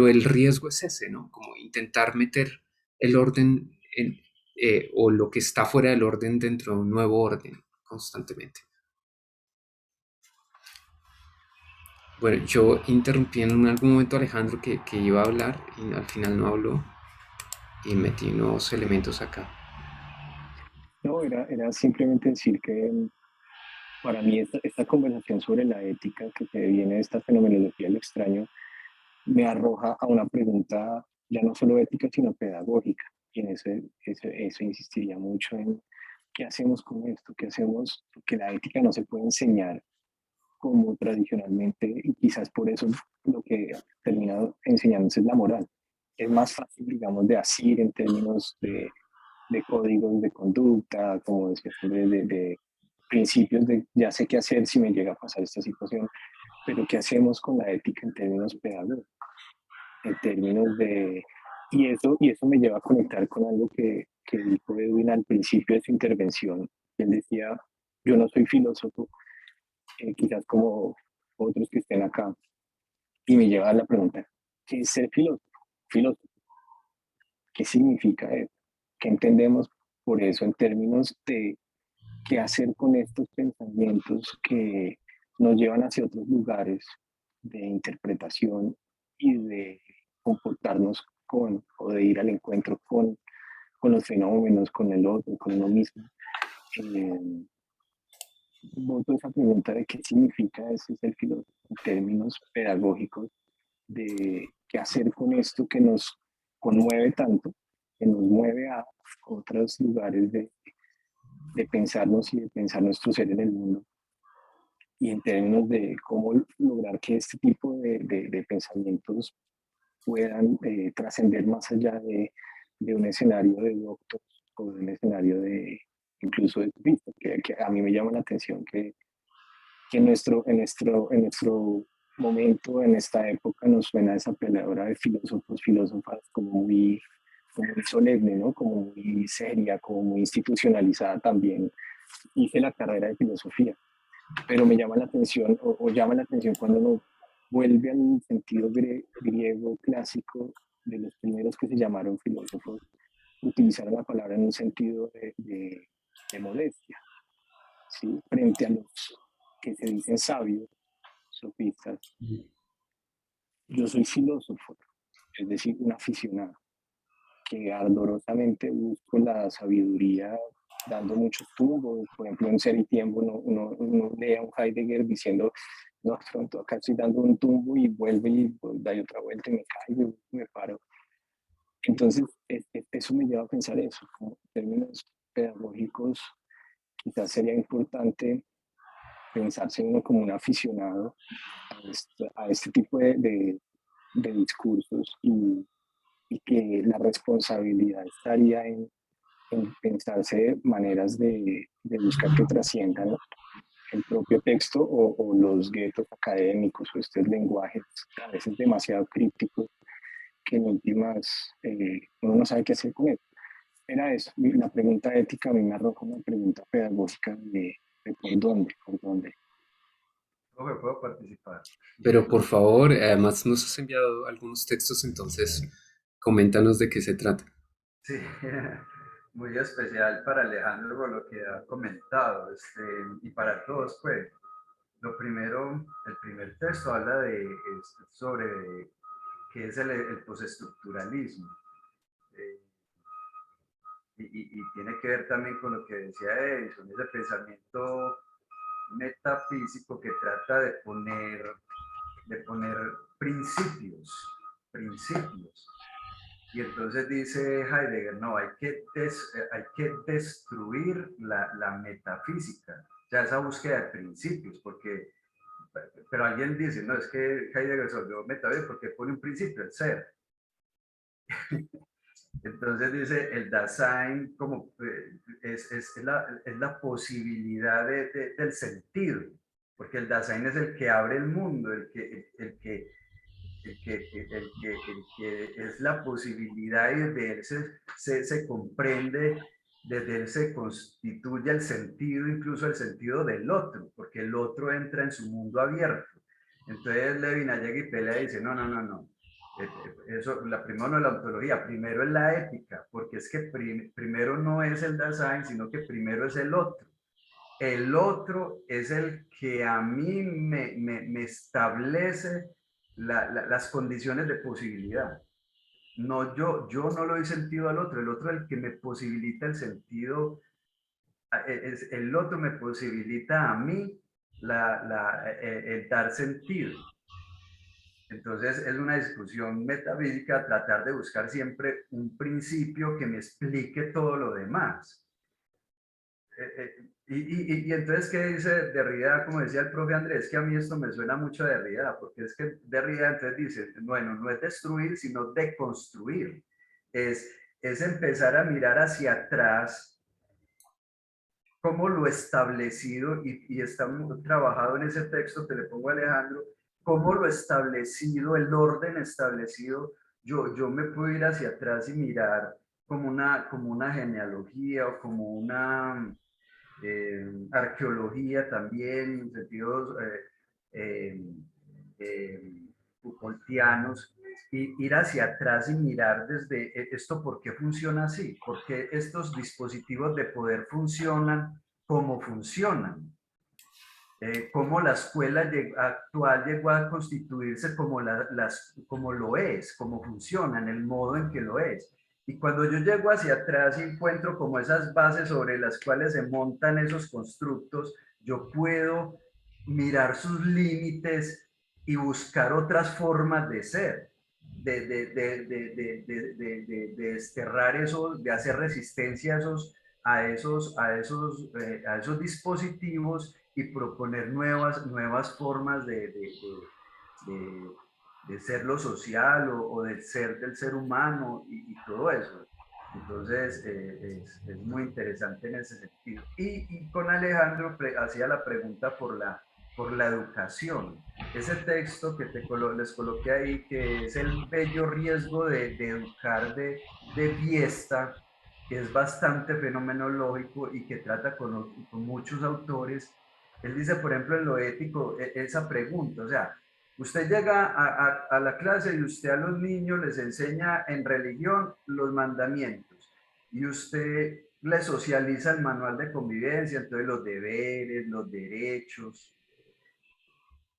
el riesgo es ese, ¿no? Como intentar meter el orden o lo que está fuera del orden dentro de un nuevo orden constantemente. Bueno, yo interrumpí en algún momento a Alejandro que iba a hablar y al final no habló y metí nuevos elementos acá. No, era simplemente decir que para mí esta conversación sobre la ética que se viene de esta fenomenología del extraño me arroja a una pregunta ya no solo ética, sino pedagógica. Y en eso insistiría mucho en qué hacemos con esto, qué hacemos, porque la ética no se puede enseñar como tradicionalmente, y quizás por eso lo que ha terminado enseñándose es la moral. Es más fácil, digamos, de asir en términos de códigos de conducta, como decía, de principios de ya sé qué hacer si me llega a pasar esta situación, pero qué hacemos con la ética en términos pedagógicos, en términos de... y eso me lleva a conectar con algo que dijo Edwin al principio de su intervención. Él decía, yo no soy filósofo, quizás como otros que estén acá, y me lleva a la pregunta, ¿qué es ser filósofo? Filósofo, ¿qué significa eso? ¿Qué entendemos por eso en términos de qué hacer con estos pensamientos que nos llevan hacia otros lugares de interpretación y de comportarnos con o de ir al encuentro con los fenómenos, con el otro, con uno mismo? Eh, Voto esa pregunta de qué significa ese ser filósofo en términos pedagógicos, de qué hacer con esto que nos conmueve tanto, que nos mueve a otros lugares de pensarnos y de pensar nuestro ser en el mundo, y en términos de cómo lograr que este tipo de pensamientos puedan trascender más allá de un escenario de doctos o de un escenario de incluso de vista, que a mí me llama la atención que en nuestro momento, en esta época, nos suena esa palabra de filósofos, filósofas como muy solemne, ¿no? Como muy seria, como muy institucionalizada también. Hice la carrera de filosofía, pero me llama la atención, o llama la atención cuando uno vuelve al sentido griego clásico de los primeros que se llamaron filósofos, utilizaron la palabra en un sentido de modestia, ¿sí? Frente a los que se dicen sabios, sofistas. Yo soy filósofo, es decir, un aficionado que ardorosamente busco la sabiduría dando muchos tumbos. Por ejemplo, en Ser y Tiempo uno lee a un Heidegger diciendo, no, pronto acá estoy dando un tumbo y vuelve y pues, da otra vuelta y me caigo y me paro. Entonces, eso me lleva a pensar eso, como en términos pedagógicos, quizás sería importante pensarse uno como un aficionado a este tipo de discursos y que la responsabilidad estaría en pensarse maneras de buscar que trasciendan el propio texto o los guetos académicos o estos lenguajes a veces demasiado crípticos que en últimas uno no sabe qué hacer con él. Era eso, la pregunta ética a mí me arroja una pregunta pedagógica de por dónde. No puedo participar. Pero por favor, además nos has enviado algunos textos, entonces coméntanos de qué se trata. Sí, muy especial para Alejandro por lo que ha comentado, y para todos, pues. Lo primero, el primer texto habla sobre qué es el postestructuralismo. Eh, y tiene que ver también con lo que decía Edison, ese pensamiento metafísico que trata de poner principios. Y entonces dice Heidegger, no, hay que destruir la metafísica, ya esa búsqueda de principios, pero alguien dice, no, es que Heidegger se olvidó metafísica porque pone un principio, el ser. Entonces dice, el Dasein como, es la posibilidad del sentido, porque el Dasein es el que abre el mundo, el que es la posibilidad y desde él se comprende, desde él se constituye el sentido, incluso el sentido del otro, porque el otro entra en su mundo abierto. Entonces Levinas llega y pelea y dice, no. Eso, primero no es la ontología, primero es la ética, porque es que primero no es el Dasein, sino que primero es el otro. El otro es el que a mí me establece las condiciones de posibilidad. No, yo no lo doy sentido al otro, el otro es el que me posibilita el sentido, el otro me posibilita a mí el dar sentido. Entonces es una discusión metafísica tratar de buscar siempre un principio que me explique todo lo demás. Y entonces, ¿qué dice Derrida? Como decía el profe Andrés, que a mí esto me suena mucho a Derrida, porque es que Derrida entonces dice, bueno, no es destruir, sino deconstruir. Es empezar a mirar hacia atrás cómo lo establecido, y está trabajado en ese texto que le pongo a Alejandro, cómo lo establecido, el orden establecido, yo me puedo ir hacia atrás y mirar como una genealogía o como una arqueología también, en sentidos Foucaultianos, y ir hacia atrás y mirar desde esto por qué funciona así, por qué estos dispositivos de poder funcionan como funcionan, cómo la escuela actual llegó a constituirse como lo es, como funciona, en el modo en que lo es. Y cuando yo llego hacia atrás y encuentro como esas bases sobre las cuales se montan esos constructos, yo puedo mirar sus límites y buscar otras formas de ser, de desterrar eso, de hacer resistencia a esos dispositivos y proponer nuevas formas de ser lo social o del ser humano y todo eso. Entonces, es muy interesante en ese sentido. Y con Alejandro hacía la pregunta por la educación. Ese texto que les coloqué ahí, que es el bello riesgo de educar de fiesta, que es bastante fenomenológico y que trata con muchos autores. Él dice, por ejemplo, en lo ético, esa pregunta, o sea, usted llega a la clase y usted a los niños les enseña en religión los mandamientos y usted les socializa el manual de convivencia, entonces los deberes, los derechos,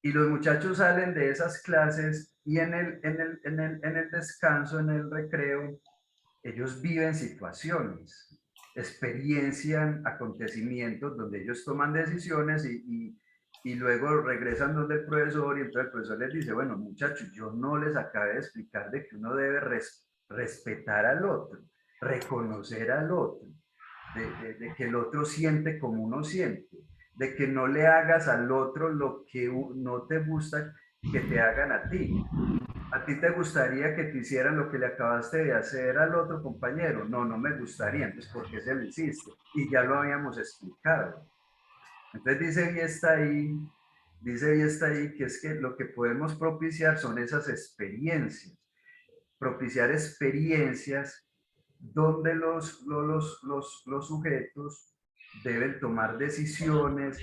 y los muchachos salen de esas clases y en el descanso, en el recreo, ellos viven situaciones, experiencian acontecimientos donde ellos toman decisiones y luego regresan donde el profesor y entonces el profesor les dice, bueno, muchachos, yo no les acabé de explicar de que uno debe respetar al otro, reconocer al otro, de que el otro siente como uno siente, de que no le hagas al otro lo que no te gusta que te hagan a ti. ¿A ti te gustaría que te hicieran lo que le acabaste de hacer al otro compañero? No, no me gustaría. Entonces, ¿por qué se lo hiciste? Y ya lo habíamos explicado. Entonces dice y está ahí que es que lo que podemos propiciar son esas experiencias. Propiciar experiencias donde los sujetos deben tomar decisiones,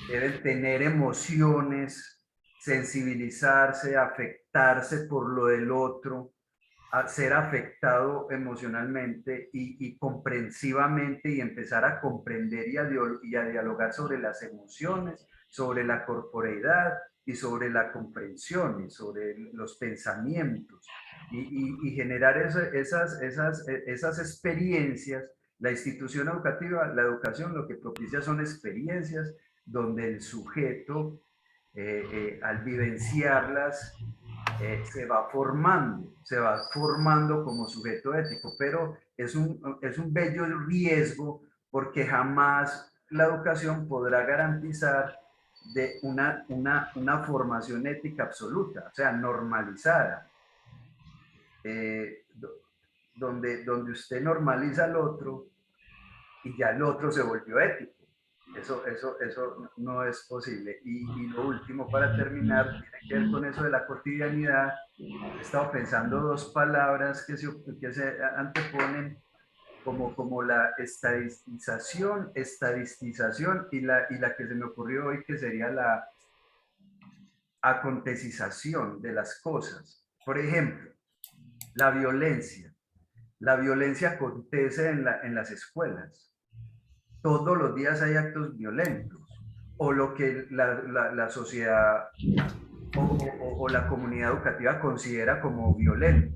deben tener emociones, sensibilizarse, afectarse por lo del otro, a ser afectado emocionalmente y comprensivamente y empezar a comprender y a dialogar sobre las emociones, sobre la corporeidad y sobre la comprensión y sobre los pensamientos y generar esas experiencias. La institución educativa, la educación, lo que propicia son experiencias donde el sujeto, al vivenciarlas, se va formando como sujeto ético, pero es un bello riesgo porque jamás la educación podrá garantizar de una formación ética absoluta, o sea, normalizada, donde usted normaliza al otro y ya el otro se volvió ético. Eso no es posible. Y lo último, para terminar, tiene que ver con eso de la cotidianidad. He estado pensando dos palabras que se anteponen como la estadistización y la que se me ocurrió hoy, que sería la acontecización de las cosas. Por ejemplo, la violencia. La violencia acontece en las escuelas. Todos los días hay actos violentos, o lo que la sociedad o la comunidad educativa considera como violento.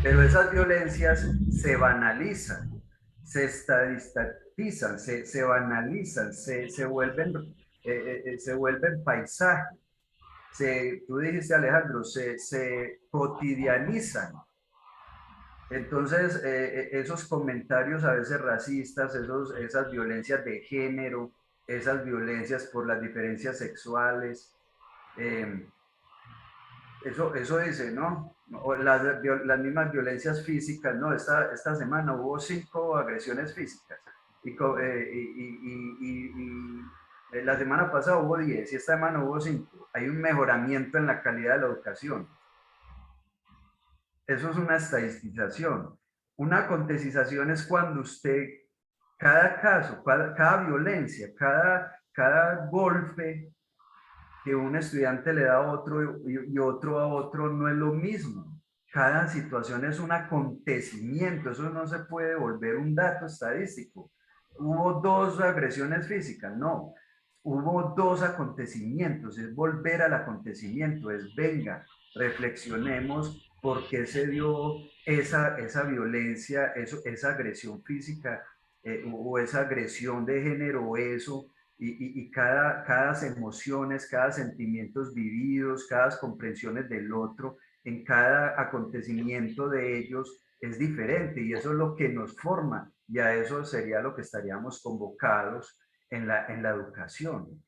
Pero esas violencias se banalizan, se estadistizan, se banalizan, se vuelven paisaje. Tú dijiste, Alejandro, se cotidianizan. Entonces, esos comentarios a veces racistas, esas violencias de género, esas violencias por las diferencias sexuales, eso dice, ¿no? O las mismas violencias físicas, ¿no? Esta semana hubo 5 agresiones físicas y la semana pasada hubo 10 y esta semana hubo 5. Hay un mejoramiento en la calidad de la educación. Eso es una estadistización. Una acontecización es cuando usted, cada caso, cada violencia, cada golpe que un estudiante le da a otro y otro a otro no es lo mismo. Cada situación es un acontecimiento, eso no se puede volver un dato estadístico. Hubo 2 agresiones físicas, no. Hubo 2 acontecimientos, es volver al acontecimiento, es venga, reflexionemos por qué se dio esa violencia, esa agresión física o esa agresión de género, eso, y cada emociones, cada sentimientos vividos, cada comprensiones del otro, en cada acontecimiento de ellos es diferente y eso es lo que nos forma y a eso sería lo que estaríamos convocados en la educación.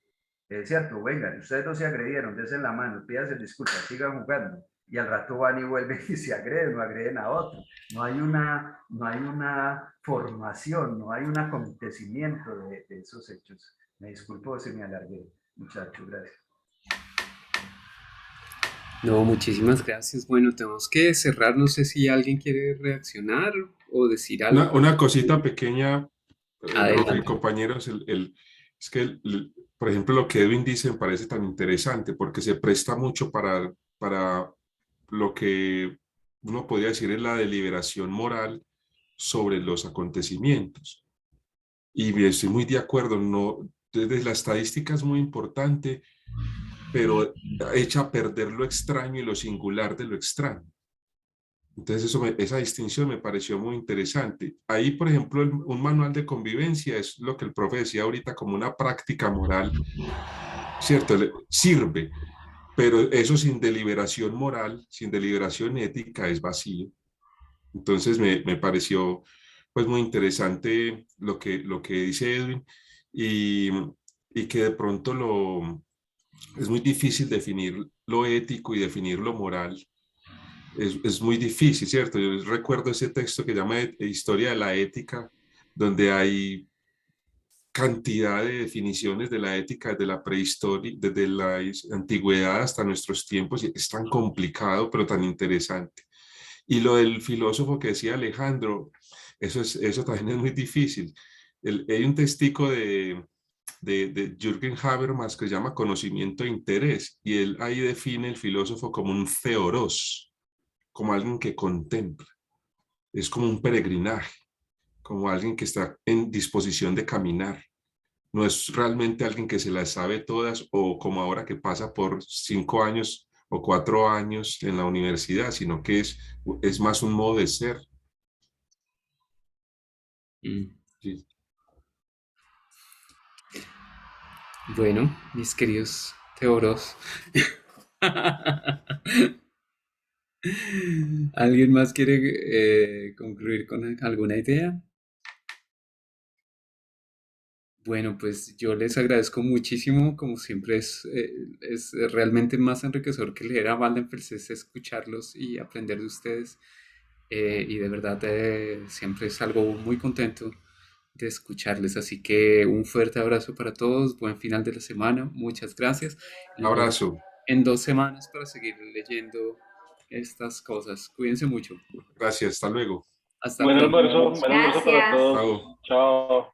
Es cierto, vengan, ustedes no se agredieron, desen la mano, pídanse disculpas, sigan jugando y al rato van y vuelven y se agreden o agreden a otro. No hay una formación, no hay un acontecimiento de esos hechos. Me disculpo si me alargué, muchachos, gracias. No, muchísimas gracias. Bueno, tenemos que cerrar. No sé si alguien quiere reaccionar o decir algo. Una cosita pequeña, Adelante. compañeros, es que, por ejemplo, lo que Edwin dice me parece tan interesante porque se presta mucho para lo que uno podría decir es la deliberación moral sobre los acontecimientos. Y estoy muy de acuerdo, no, desde la estadística es muy importante, pero echa a perder lo extraño y lo singular de lo extraño. Entonces esa distinción me pareció muy interesante. Ahí, por ejemplo, un manual de convivencia es lo que el profe decía ahorita como una práctica moral, ¿cierto? Sirve, pero eso sin deliberación moral, sin deliberación ética es vacío. Entonces me pareció pues muy interesante lo que dice Edwin y, y que de pronto es muy difícil definir lo ético y definir lo moral. Es muy difícil, ¿cierto? Yo recuerdo ese texto que llama Historia de la Ética, donde hay cantidad de definiciones de la ética desde la prehistoria, desde la antigüedad hasta nuestros tiempos, y es tan complicado, pero tan interesante. Y lo del filósofo que decía Alejandro, eso también es muy difícil. Hay un testigo de Jürgen Habermas que se llama conocimiento e interés, y él ahí define el filósofo como un theoros, como alguien que contempla, es como un peregrinaje, como alguien que está en disposición de caminar. No es realmente alguien que se las sabe todas o como ahora que pasa por 5 años o 4 años en la universidad, sino que es más un modo de ser. Mm. Sí. Bueno, mis queridos teoros. ¿Alguien más quiere concluir con alguna idea? Bueno, pues yo les agradezco muchísimo, como siempre es realmente más enriquecedor que leer a Waldenfels, es escucharlos y aprender de ustedes. Y de verdad siempre es algo muy contento de escucharles. Así que un fuerte abrazo para todos, buen final de la semana, muchas gracias. Nos vemos Abrazo. en 2 semanas para seguir leyendo estas cosas. Cuídense mucho. Gracias. Hasta luego. Hasta Buen pronto. almuerzo para Gracias. todos. Chao. Chao.